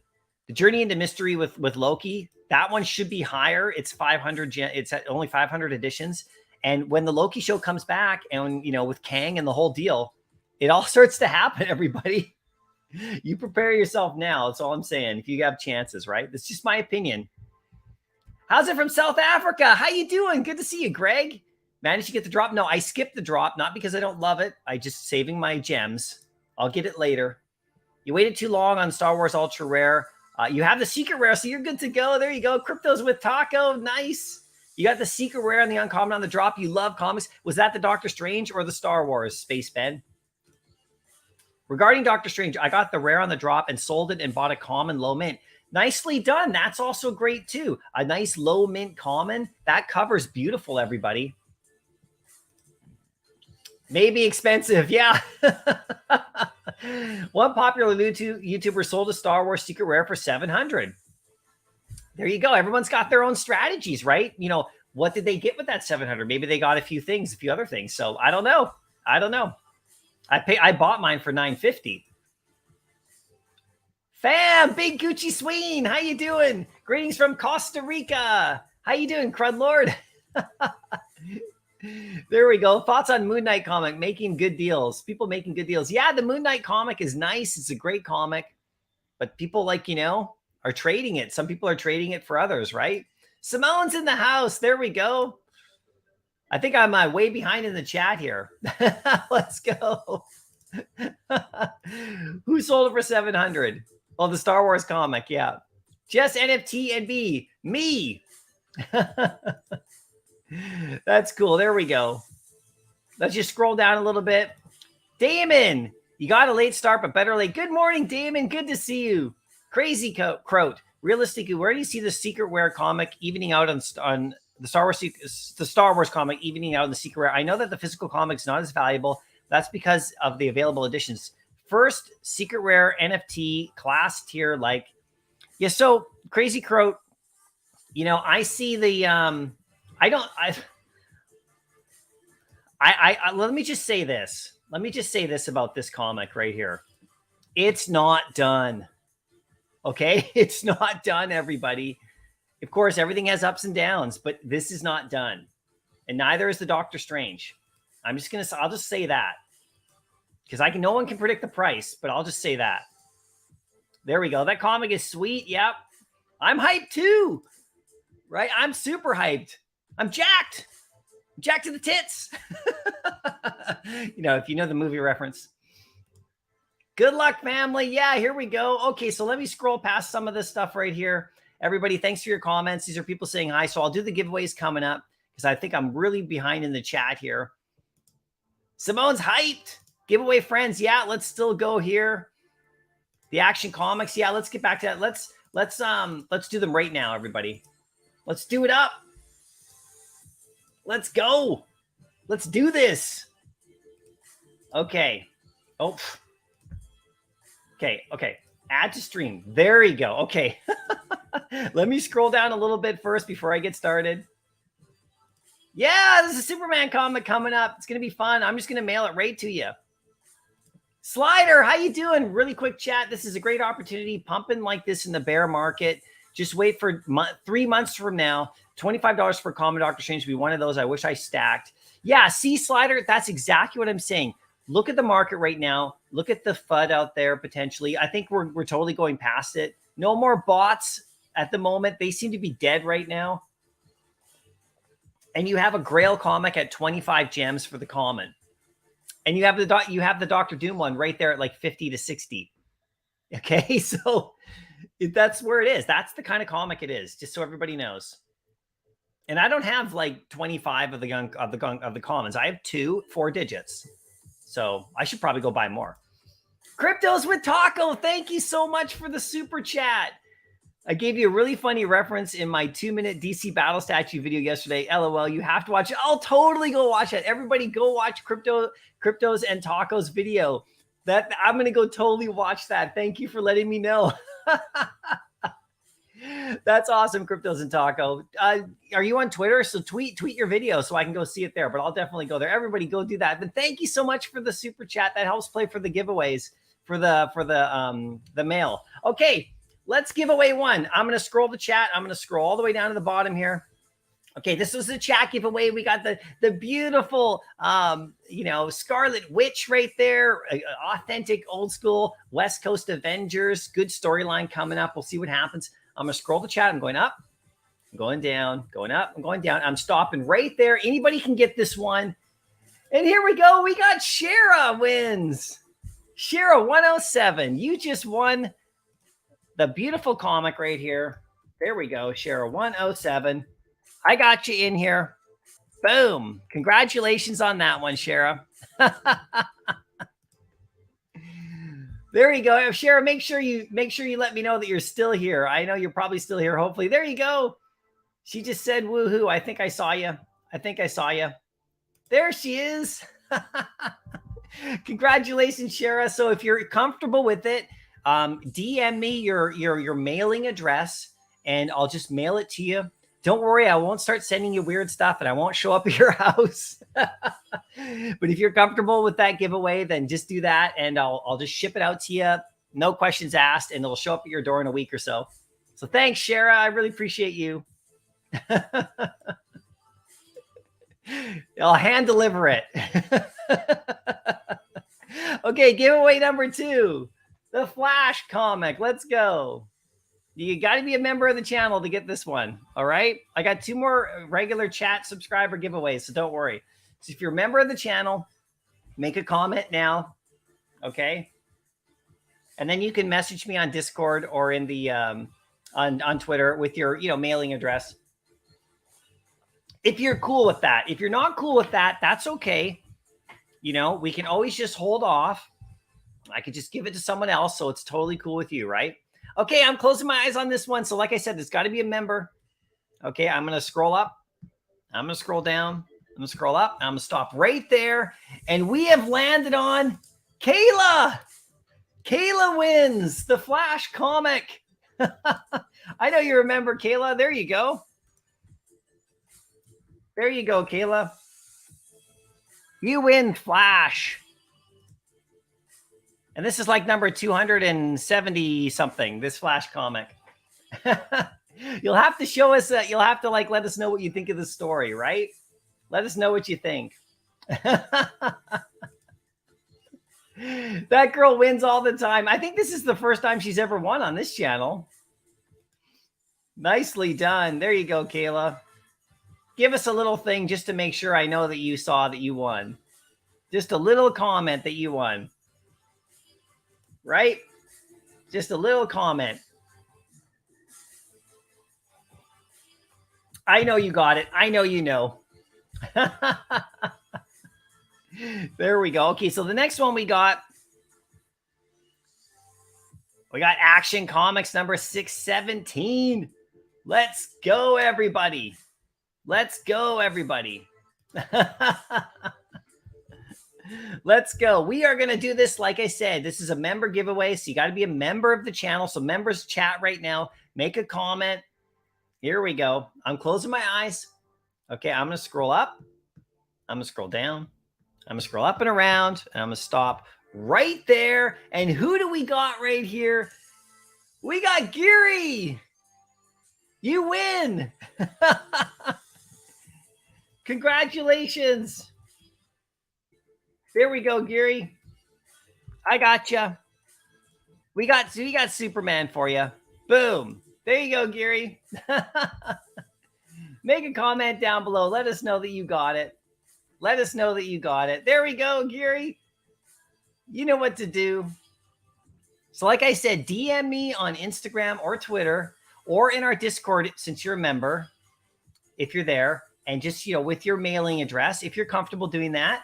[SPEAKER 1] The Journey into Mystery with Loki, that one should be higher. It's 500. It's at only 500 editions. And when the Loki show comes back and, you know, with Kang and the whole deal, it all starts to happen, everybody. You prepare yourself now. That's all I'm saying. If you have chances, right? That's just my opinion. How's it from South Africa? How you doing? Good to see you, Greg. Managed to get the drop? No, I skipped the drop, not because I don't love it. I just saving my gems. I'll get it later. You waited too long on Star Wars Ultra Rare. You have the secret rare, so you're good to go. There you go. Cryptos with Taco. Nice. You got the secret rare and the uncommon on the drop. You love comics. Was that the Doctor Strange or the Star Wars, Space Ben? Regarding Doctor Strange, I got the rare on the drop and sold it and bought a common low mint. Nicely done. That's also great too. A nice low mint common. That cover's beautiful, everybody. Maybe expensive. Yeah. One popular YouTuber sold a Star Wars secret rare for 700. There you go. Everyone's got their own strategies, right? You know, what did they get with that 700? Maybe they got a few other things. So I don't know. I bought mine for 950. Fam, Big Gucci Sween, how you doing? Greetings from Costa Rica. How you doing, Crud Lord? There we go. Thoughts on Moon Knight comic, making good deals. People making good deals. Yeah, the Moon Knight comic is nice. It's a great comic. But people are trading it. Some people are trading it for others, right? Simone's in the house. There we go. I think I'm way behind in the chat here. Let's go. Who sold it for 700? Oh, the Star Wars comic. Yeah. Just NFT and B. Me. That's cool. There we go. Let's just scroll down a little bit. Damon, you got a late start, but better late. Good morning, Damon. Good to see you. Crazy Croat. Realistically, where do you see the secret rare comic evening out on the Star Wars comic evening out in the secret rare? I know that the physical comic's not as valuable. That's because of the available editions. First, secret rare NFT class tier, so Crazy Croat, I see the let me just say this. Let me just say this about this comic right here. It's not done. Okay? It's not done, everybody. Of course, everything has ups and downs, but this is not done. And neither is the Doctor Strange. I'll just say that. Because no one can predict the price, but I'll just say that. There we go. That comic is sweet. Yep. I'm hyped too. Right? I'm super hyped. I'm jacked. Jacked to the tits. If you know the movie reference. Good luck, family. Yeah, here we go. Okay, so let me scroll past some of this stuff right here. Everybody, thanks for your comments. These are people saying hi. So I'll do the giveaways coming up because I think I'm really behind in the chat here. Simone's hyped. Giveaway friends. Yeah, let's still go here. The Action Comics. Yeah, let's get back to that. Let's do them right now, everybody. Let's do it up. Let's go. Let's do this. Okay. Oh. Okay. Add to stream. There you go. Okay. Let me scroll down a little bit first before I get started. Yeah, there's a Superman comic coming up. It's going to be fun. I'm just going to mail it right to you. Slider, how you doing? Really quick chat. This is a great opportunity. Pumping like this in the bear market. Just wait for 3 months from now. $25 for Common Doctor Strange will be one of those. I wish I stacked. Yeah, see, Slider, that's exactly what I'm saying. Look at the market right now. Look at the FUD out there potentially. I think we're totally going past it. No more bots at the moment. They seem to be dead right now. And you have a Grail comic at 25 gems for the common. And you have the Doctor Doom one right there at like 50 to 60. Okay, so that's where it is. That's the kind of comic it is, just so everybody knows. And I don't have like 25 of the commons. I have 4 digits. So I should probably go buy more. Cryptos with Taco, thank you so much for the super chat. I gave you a really funny reference in my 2-minute DC battle statue video yesterday. LOL, you have to watch it. I'll totally go watch it. Everybody go watch Cryptos and Tacos video. That I'm going to go totally watch that. Thank you for letting me know. That's awesome, Cryptos and Taco. Are you on Twitter? So tweet your video so I can go see it there, but I'll definitely go there. Everybody go do that. But thank you so much for the super chat. That helps play for the giveaways for the mail. Okay. Let's give away one. I'm going to scroll the chat. I'm going to scroll all the way down to the bottom here. Okay, this was the chat giveaway. We got the beautiful, Scarlet Witch right there. Authentic, old school West Coast Avengers. Good storyline coming up. We'll see what happens. I'm going to scroll the chat. I'm going up. I'm going down. Going up. I'm going down. I'm stopping right there. Anybody can get this one. And here we go. We got Shara wins. Shara 107. You just won the beautiful comic right here. There we go. Shara 107. I got you in here. Boom. Congratulations on that one, Shara. There you go. Shara, make sure you let me know that you're still here. I know you're probably still here. Hopefully. There you go. She just said woohoo. I think I saw you. There she is. Congratulations, Shara. So if you're comfortable with it, DM me your mailing address and I'll just mail it to you. Don't worry, I won't start sending you weird stuff and I won't show up at your house. But if you're comfortable with that giveaway, then just do that and I'll just ship it out to you. No questions asked, and it'll show up at your door in a week or so. So thanks, Shara. I really appreciate you. I'll hand deliver it. Okay, giveaway number 2. The Flash comic. Let's go. You got to be a member of the channel to get this one. All right. I got 2 more regular chat subscriber giveaways, so don't worry. So if you're a member of the channel, make a comment now. Okay. And then you can message me on Discord or in the on Twitter with your mailing address. If you're cool with that. If you're not cool with that, that's okay. We can always just hold off. I could just give it to someone else, so it's totally cool with you, right? Okay, I'm closing my eyes on this one. So like I said, there's got to be a member. Okay, I'm going to scroll up. I'm going to scroll down. I'm going to scroll up. I'm going to stop right there. And we have landed on Kayla. Kayla wins the Flash comic. I know you remember Kayla. There you go. There you go, Kayla. You win Flash. And this is like number 270 something, this Flash comic. You'll have to show us that. You'll have to let us know what you think of the story, right? Let us know what you think. That girl wins all the time. I think this is the first time she's ever won on this channel. Nicely done. There you go, Kayla. Give us a little thing just to make sure I know that you saw that you won. Just a little comment that you won. Right? Just a little comment. I know you got it. I know you know. There we go. Okay, so the next one we got Action Comics number 617. Let's go, everybody. Let's go, everybody. Let's go. We are going to do this. Like I said, this is a member giveaway. So you got to be a member of the channel. So members chat right now. Make a comment. Here we go. I'm closing my eyes. Okay. I'm going to scroll up. I'm going to scroll down. I'm going to scroll up and around. And I'm going to stop right there. And who do we got right here? We got Gary. You win. Congratulations. There we go, Gary. I got you. We got Superman for you. Boom. There you go, Gary. Make a comment down below. Let us know that you got it. Let us know that you got it. There we go, Gary. You know what to do. So like I said, DM me on Instagram or Twitter or in our Discord since you're a member, if you're there, and just, with your mailing address, if you're comfortable doing that.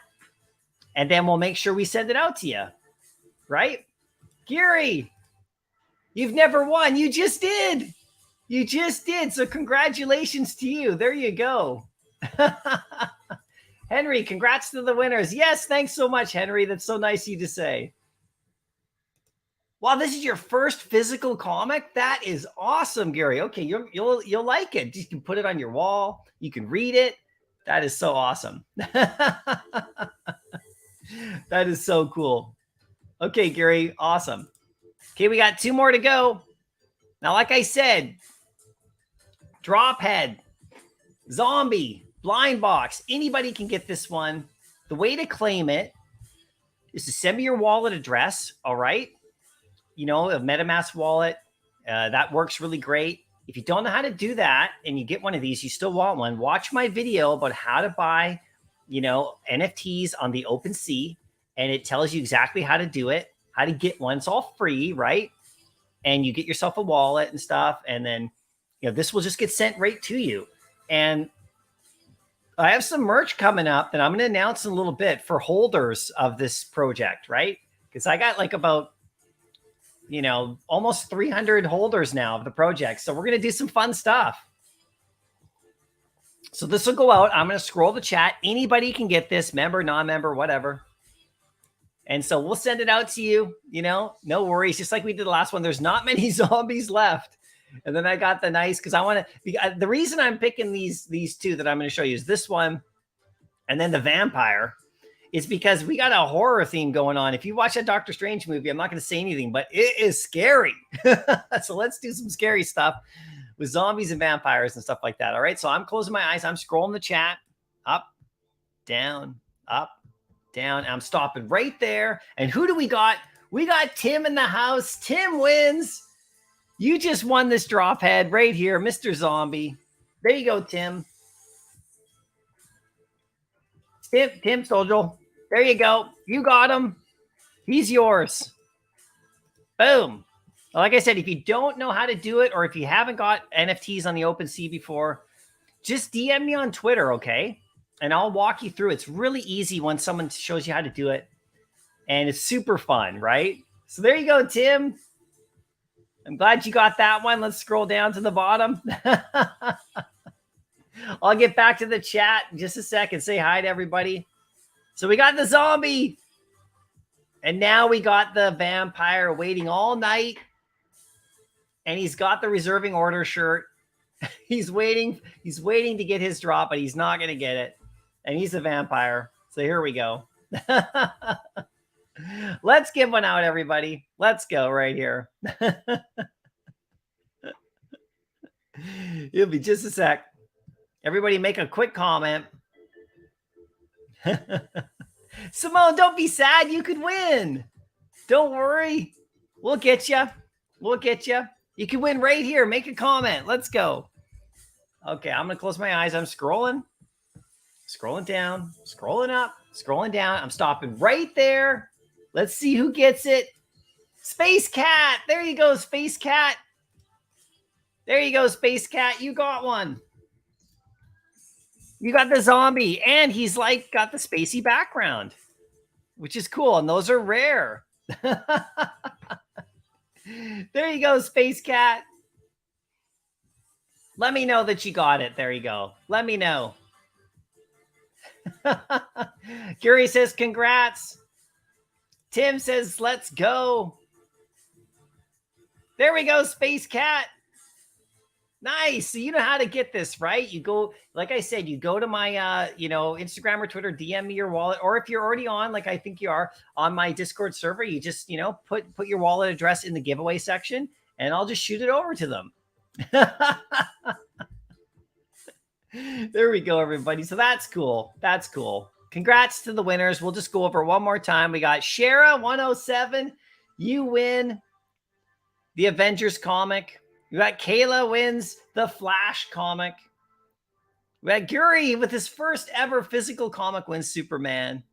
[SPEAKER 1] And then we'll make sure we send it out to you. Right? Gary, you've never won. You just did. You just did. So congratulations to you. There you go. Henry, congrats to the winners. Yes, thanks so much, Henry. That's so nice of you to say. Wow, this is your first physical comic? That is awesome, Gary. Okay, you'll like it. You can put it on your wall. You can read it. That is so awesome. That is so cool. Okay, Gary, awesome. Okay, we got 2 more to go. Now, like I said, drop head, zombie, blind box. Anybody can get this one. The way to claim it is to send me your wallet address, all right? A MetaMask wallet. That works really great. If you don't know how to do that and you get one of these, you still want one, watch my video about how to buy, NFTs on the OpenSea. And it tells you exactly how to do it, how to get one. It's all free, right? And you get yourself a wallet and stuff. And then, this will just get sent right to you. And I have some merch coming up that I'm going to announce in a little bit for holders of this project, right? Because I got like about, almost 300 holders now of the project. So we're going to do some fun stuff. So this will go out. I'm going to scroll the chat. Anybody can get this, member, non-member, whatever. And so we'll send it out to you, no worries. Just like we did the last one, there's not many zombies left. And then I got the nice, because I want to, the reason I'm picking these 2 that I'm going to show you is this one and then the vampire. Is because we got a horror theme going on. If you watch that Doctor Strange movie, I'm not going to say anything, but it is scary. So let's do some scary stuff with zombies and vampires and stuff like that. All right. So I'm closing my eyes. I'm scrolling the chat up, down, up, down. I'm stopping right there. And who do we got? We got Tim in the house. Tim wins. You just won this drop head right here, Mr. Zombie. There you go, Tim. Tim Stojal. There you go. You got him. He's yours. Boom. Like I said, if you don't know how to do it, or if you haven't got NFTs on the OpenSea before, just DM me on Twitter, okay? And I'll walk you through. It's really easy when someone shows you how to do it. And it's super fun, right? So there you go, Tim. I'm glad you got that one. Let's scroll down to the bottom. I'll get back to the chat in just a second. Say hi to everybody. So we got the zombie. And now we got the vampire waiting all night. And he's got the reserving order shirt. He's waiting to get his drop, but he's not going to get it. And he's a vampire. So here we go. Let's give one out, everybody. Let's go right here. It'll be just a sec. Everybody make a quick comment. Simone, don't be sad. You could win. Don't worry. We'll get you. We'll get you. You can win right here. Make a comment. Let's go. Okay, I'm going to close my eyes. I'm scrolling. Scrolling down. Scrolling up. Scrolling down. I'm stopping right there. Let's see who gets it. Space Cat. There you go, Space Cat. There you go, Space Cat. You got one. You got the zombie, and he's like got the spacey background, which is cool. And those are rare. There you go, Space Cat. Let me know that you got it. There you go. Let me know. Gary says, congrats. Tim says, let's go. There we go, Space Cat. Nice. So you know how to get this, right? You go, like I said, you go to my, Instagram or Twitter, DM me your wallet, or if you're already on, like I think you are, on my Discord server, you just, put your wallet address in the giveaway section, and I'll just shoot it over to them. There we go, everybody. So that's cool. That's cool. Congrats to the winners. We'll just go over one more time. We got Shara 107. You win the Avengers comic. We got Kayla wins the Flash comic. We got Guri with his first ever physical comic wins Superman.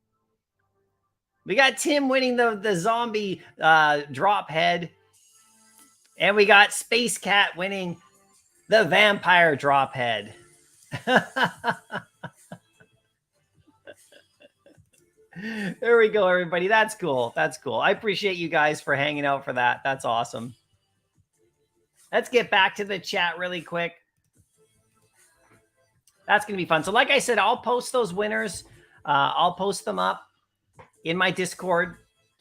[SPEAKER 1] We got Tim winning the zombie drop head. And we got Space Cat winning the vampire drop head. There we go, everybody. That's cool. That's cool. I appreciate you guys for hanging out for that. That's awesome. Let's get back to the chat really quick. That's going to be fun. So like I said, I'll post those winners. I'll post them up in my Discord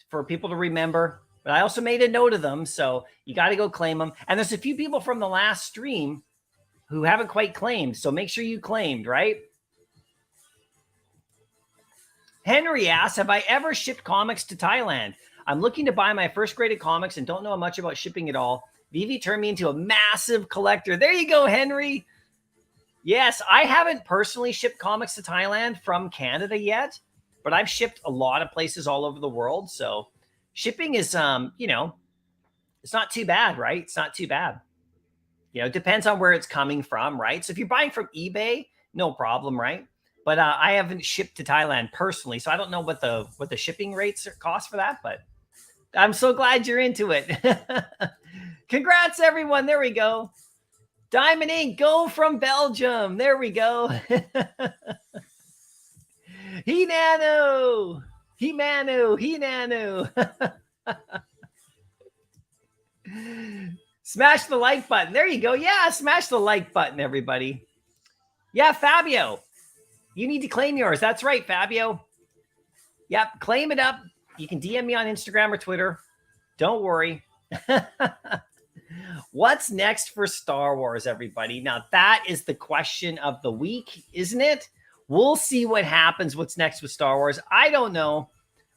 [SPEAKER 1] for people to remember. But I also made a note of them, so you got to go claim them. And there's a few people from the last stream who haven't quite claimed, so make sure you claimed, right? Henry asks, have I ever shipped comics to Thailand? I'm looking to buy my first grade of comics and don't know much about shipping at all. Veve turned me into a massive collector. There you go, Henry. Yes, I haven't personally shipped comics to Thailand from Canada yet, but I've shipped a lot of places all over the world. So shipping is, it's not too bad, right? It's not too bad. It depends on where it's coming from, right? So if you're buying from eBay, no problem, right? But I haven't shipped to Thailand personally, so I don't know what the shipping rates cost for that, but I'm so glad you're into it. Congrats, everyone. There we go. Diamond Ink, go from Belgium. There we go. He-Nano. He-Manu. He-Nano. Smash the like button. There you go. Yeah, smash the like button, everybody. Yeah, Fabio. You need to claim yours. That's right, Fabio. Yep, claim it up. You can DM me on Instagram or Twitter. Don't worry. What's next for Star Wars, everybody? Now, that is the question of the week, isn't it? We'll see what happens. What's next with Star Wars? I don't know.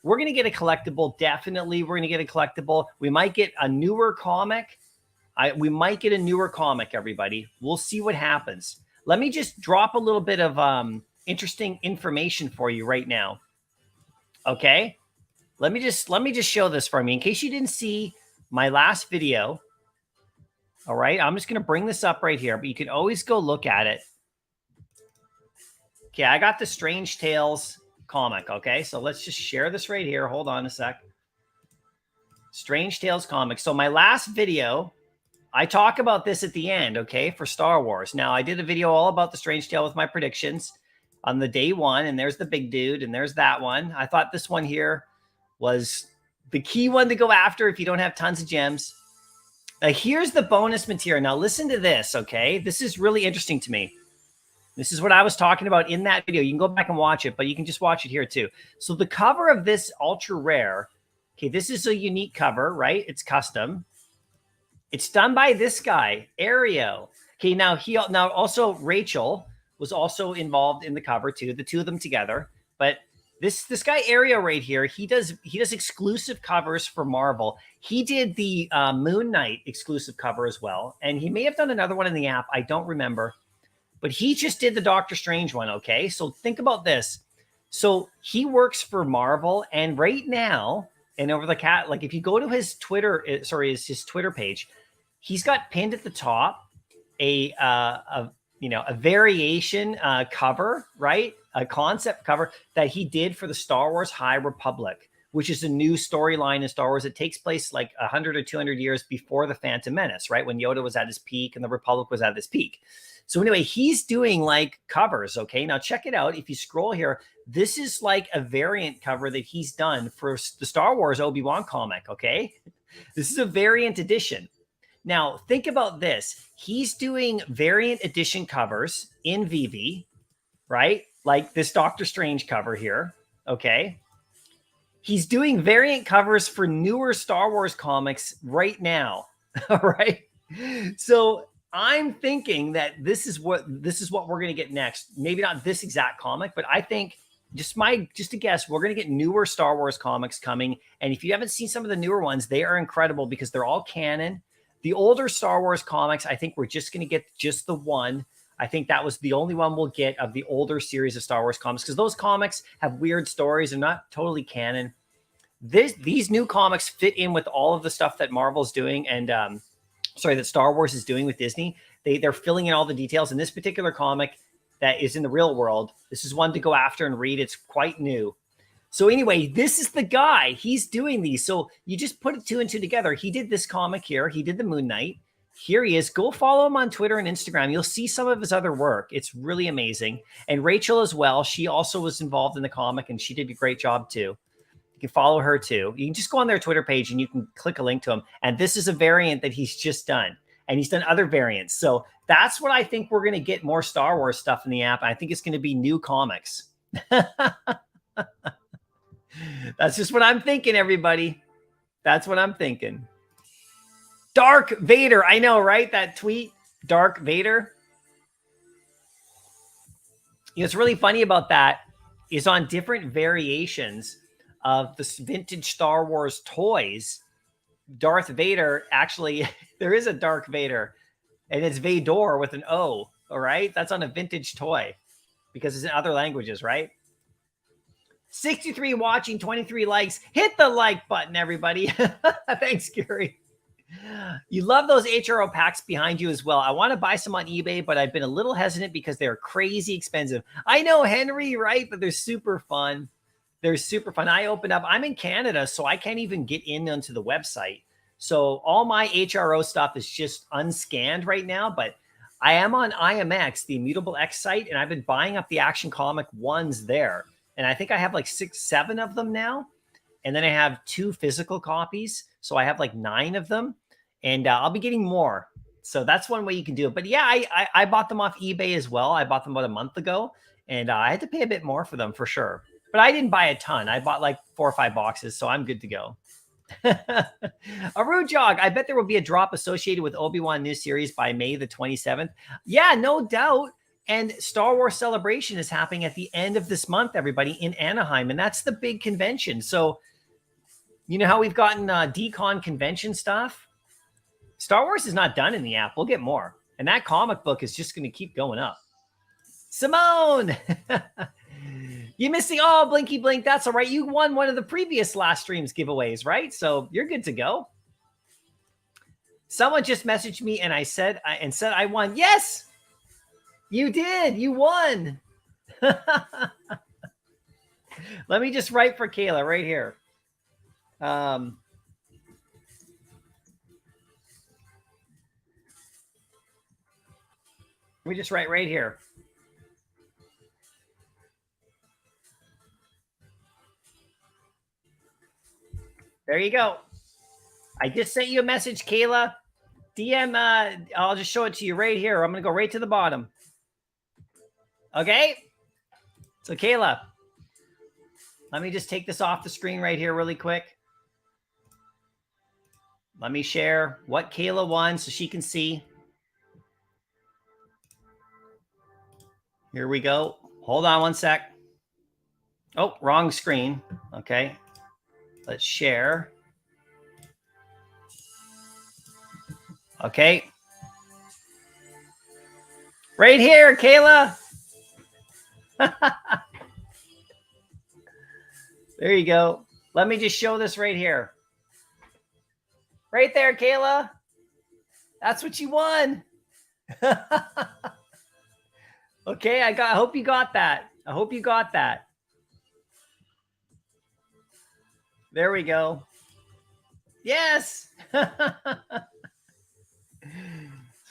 [SPEAKER 1] We're going to get a collectible. Definitely, we're going to get a collectible. We might get a newer comic. We might get a newer comic, everybody. We'll see what happens. Let me just drop a little bit of interesting information for you right now. Okay? Let me just show this for me in case you didn't see my last video. All right, I'm just going to bring this up right here, but you can always go look at it. Okay, I got the Strange Tales comic, okay? So let's just share this right here. Hold on a sec. Strange Tales comic. So my last video, I talk about this at the end, okay, for Star Wars. Now, I did a video all about the Strange Tale with my predictions on the day one, and there's the big dude, and there's that one. I thought this one here was the key one to go after if you don't have tons of gems. Here's the bonus material. Now, listen to this, okay? This is really interesting to me. This is what I was talking about in that video. You can go back and watch it, but you can just watch it here too. So the cover of this ultra rare, okay, this is a unique cover, right? It's custom. It's done by this guy, Aereo. Okay, now also Rachel was also involved in the cover too, the two of them together. But this guy Aereo right here, he does exclusive covers for Marvel. He did the Moon Knight exclusive cover as well, and he may have done another one in the app. I don't remember, but he just did the Doctor Strange one. Okay, so think about this. So he works for Marvel, and right now, and over the cat, like if you go to his Twitter, his Twitter page, he's got pinned at the top a variation cover, right? A concept cover that he did for the Star Wars High Republic, which is a new storyline in Star Wars. It takes place like 100 or 200 years before the Phantom Menace, right? When Yoda was at his peak and the Republic was at its peak. So anyway, he's doing like covers, okay? Now check it out. If you scroll here, this is like a variant cover that he's done for the Star Wars Obi-Wan comic, okay? This is a variant edition. Now, think about this. He's doing variant edition covers in Veve, right? like this Doctor Strange cover here. Okay. He's doing variant covers for newer Star Wars comics right now. All right. So I'm thinking that this is what we're going to get next. Maybe not this exact comic, but I think just a guess, we're going to get newer Star Wars comics coming. And if you haven't seen some of the newer ones, they are incredible because they're all canon. The older Star Wars comics, I think we're just going to get just the one. I think that was the only one we'll get of the older series of Star Wars comics because those comics have weird stories and not totally canon. These new comics fit in with all of the stuff that Marvel's doing and that Star Wars is doing with Disney. They're filling in all the details. In this particular comic that is in the real world, this is one to go after and read. It's quite new. So anyway, this is the guy. He's doing these. So you just put two and two together. He did this comic here. He did the Moon Knight. Here he is. Go follow him on Twitter and Instagram. You'll see some of his other work. It's really amazing. And Rachel as well. She also was involved in the comic and she did a great job too. You can follow her too. You can just go on their Twitter page and you can click a link to him. And this is a variant that he's just done. And he's done other variants. So that's what I think we're going to get more Star Wars stuff in the app. I think it's going to be new comics. That's just what I'm thinking, everybody. That's what I'm thinking. Dark Vader. I know, right? That tweet, Dark Vader. You know, what's really funny about that is on different variations of the vintage Star Wars toys, Darth Vader, actually, there is a Dark Vader, and it's Vador with an O, all right? That's on a vintage toy because it's in other languages, right? 63 watching, 23 likes. Hit the like button, everybody. Thanks, Gary. You love those HRO packs behind you as well. I want to buy some on eBay, but I've been a little hesitant because they're crazy expensive. I know, Henry, right? But they're super fun. They're super fun. I'm in Canada, so I can't even get in onto the website. So all my HRO stuff is just unscanned right now, but I am on IMX, the Immutable X site, and I've been buying up the Action Comic ones there. And I think I have like 6, 7 of them now. And then I have 2 physical copies. So I have like 9 of them. And I'll be getting more. So that's one way you can do it. But yeah, I bought them off eBay as well. I bought them about a month ago. And I had to pay a bit more for them for sure. But I didn't buy a ton. I bought like 4 or 5 boxes. So I'm good to go. Aru Jog, I bet there will be a drop associated with Obi-Wan new series by May the 27th. Yeah, no doubt. And Star Wars Celebration is happening at the end of this month, everybody, in Anaheim. And that's the big convention. So you know how we've gotten Decon convention stuff? Star Wars is not done in the app. We'll get more. And that comic book is just going to keep going up. Simone! You missing? Oh, Blinky Blink. That's all right. You won one of the previous last stream's giveaways, right? So you're good to go. Someone just messaged me and said I won. Yes, you did. You won. Let me just write for Kayla right here. Let me just write right here. There you go. I just sent you a message, Kayla. DM, I'll just show it to you right here. I'm going to go right to the bottom. Okay? So, Kayla, let me just take this off the screen right here really quick. Let me share what Kayla won so she can see. Here we go. Hold on one sec. Oh, wrong screen. Okay. Let's share. Okay. Right here, Kayla. There you go. Let me just show this right here. Right there, Kayla. That's what you won. Okay, I hope you got that. I hope you got that. There we go. Yes. So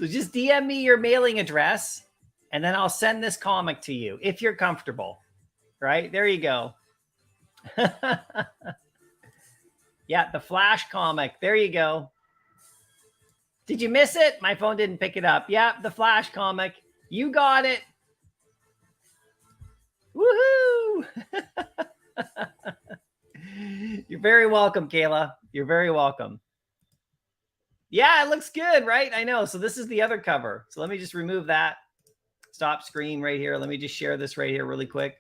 [SPEAKER 1] just DM me your mailing address and then I'll send this comic to you if you're comfortable. Right? There you go. Yeah, the Flash comic. There you go. Did you miss it? My phone didn't pick it up. Yeah, the Flash comic. You got it. Woohoo! You're very welcome, Kayla. You're very welcome. Yeah, it looks good, right? I know. So this is the other cover. So let me just remove that. Stop screen right here. Let me just share this right here really quick.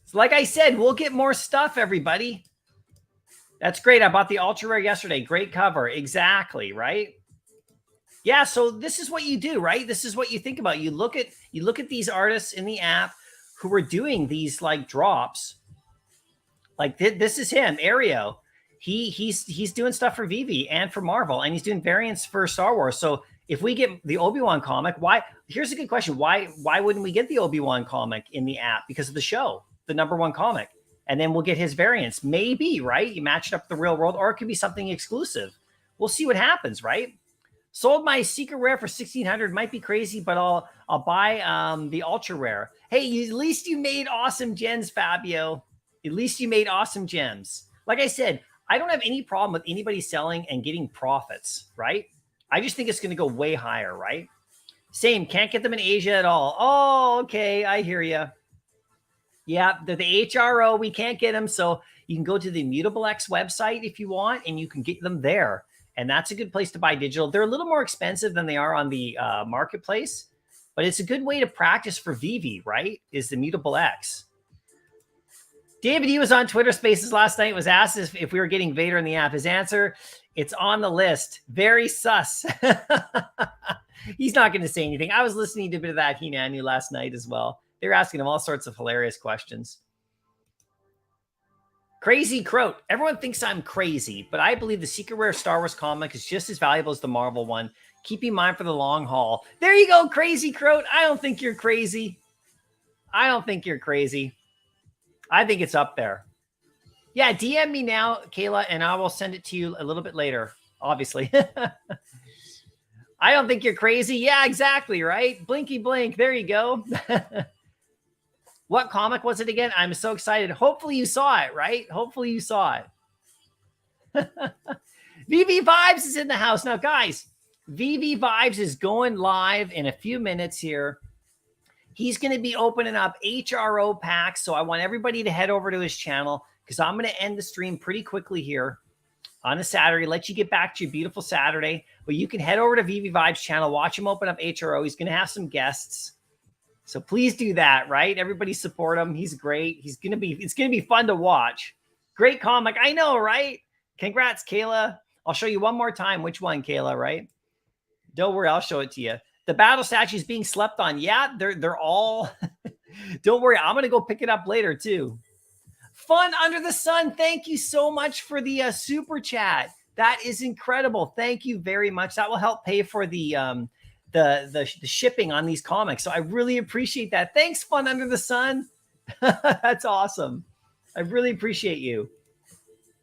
[SPEAKER 1] So like I said, we'll get more stuff, everybody. That's great. I bought the Ultra Rare yesterday. Great cover. Exactly, right? Yeah, so this is what you do, right? This is what you think about. You look at these artists in the app who are doing these like drops. Like this is him, Aereo. He's doing stuff for Veve and for Marvel, and he's doing variants for Star Wars. So if we get the Obi-Wan comic, why? Here's a good question. Why wouldn't we get the Obi-Wan comic in the app? Because of the show, the #1 comic. And then we'll get his variants. Maybe, right? You match it up to the real world, or it could be something exclusive. We'll see what happens, right? Sold my secret rare for 1,600. Might be crazy, but I'll buy the ultra rare. Hey, at least you made awesome gems, Fabio. At least you made awesome gems. Like I said, I don't have any problem with anybody selling and getting profits, right? I just think it's going to go way higher, right? Same, can't get them in Asia at all. Oh, okay, I hear you. Yeah, the HRO, we can't get them. So you can go to the Mutable X website if you want, and you can get them there. And that's a good place to buy digital. They're a little more expensive than they are on the marketplace, but it's a good way to practice for Veve, right? Is the Mutable X. David, he was on Twitter Spaces last night, was asked if we were getting Vader in the app. His answer, it's on the list. Very sus. He's not going to say anything. I was listening to a bit of that He-Nanu last night as well. They were asking him all sorts of hilarious questions. Crazy Croat. Everyone thinks I'm crazy, but I believe the Secret Rare Star Wars comic is just as valuable as the Marvel one. Keep in mind for the long haul. There you go, Crazy Croat. I don't think you're crazy. I don't think you're crazy. I think it's up there. Yeah, DM me now, Kayla, and I will send it to you a little bit later, obviously. I don't think you're crazy. Yeah, exactly, right? Blinky blink. There you go. What comic was it again? I'm so excited. Hopefully you saw it, right? Hopefully you saw it. Veve Vibes is in the house. Now, guys, Veve Vibes is going live in a few minutes here. He's going to be opening up HRO packs. So I want everybody to head over to his channel because I'm going to end the stream pretty quickly here on a Saturday. Let you get back to your beautiful Saturday. But you can head over to Veve Vibes channel. Watch him open up HRO. He's going to have some guests. So please do that, right? Everybody support him. He's great. It's going to be fun to watch. Great comic. I know, right? Congrats, Kayla. I'll show you one more time. Which one, Kayla, right? Don't worry. I'll show it to you. The battle statue is being slept on. Yeah, they're all. Don't worry. I'm going to go pick it up later too. Fun Under the Sun. Thank you so much for the super chat. That is incredible. Thank you very much. That will help pay for the shipping on these comics. So I really appreciate that. Thanks, Fun Under the Sun. That's awesome. I really appreciate you.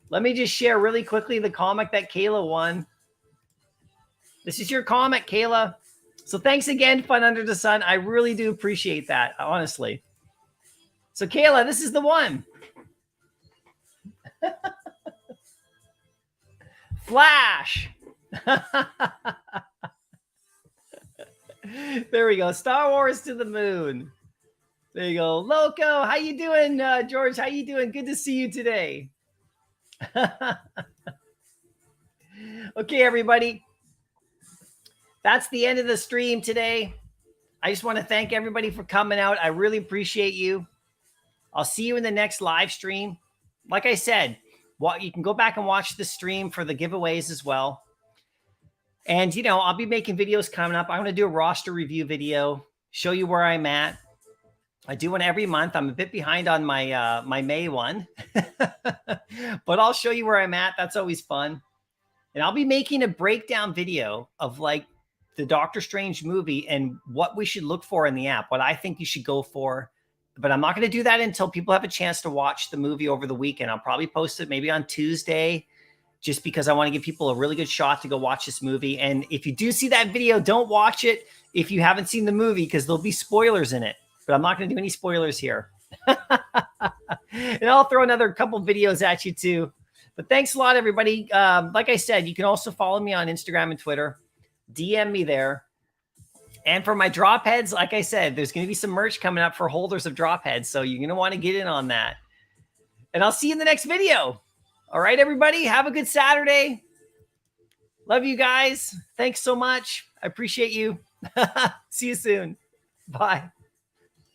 [SPEAKER 1] Let me just share really quickly the comic that Kayla won. This is your comic, Kayla. So thanks again, Fun Under the Sun. I really do appreciate that, honestly. So Kayla, this is the one. Flash. There we go. Star Wars to the moon. There you go. Loco, how you doing, George? How you doing? Good to see you today. Okay, everybody. That's the end of the stream today. I just want to thank everybody for coming out. I really appreciate you. I'll see you in the next live stream. Like I said, you can go back and watch the stream for the giveaways as well. And, you know, I'll be making videos coming up. I'm going to do a roster review video, show you where I'm at. I do one every month. I'm a bit behind on my my May one, but I'll show you where I'm at. That's always fun. And I'll be making a breakdown video of like the Doctor Strange movie and what we should look for in the app, what I think you should go for. But I'm not going to do that until people have a chance to watch the movie over the weekend. I'll probably post it maybe on Tuesday, just because I want to give people a really good shot to go watch this movie. And if you do see that video, don't watch it if you haven't seen the movie, because there'll be spoilers in it. But I'm not going to do any spoilers here. And I'll throw another couple videos at you too. But thanks a lot, everybody. Like I said, you can also follow me on Instagram and Twitter. DM me there. And for my drop heads, like I said, there's going to be some merch coming up for holders of drop heads. So you're going to want to get in on that. And I'll see you in the next video. All right, everybody. Have a good Saturday. Love you guys. Thanks so much. I appreciate you. See you soon. Bye.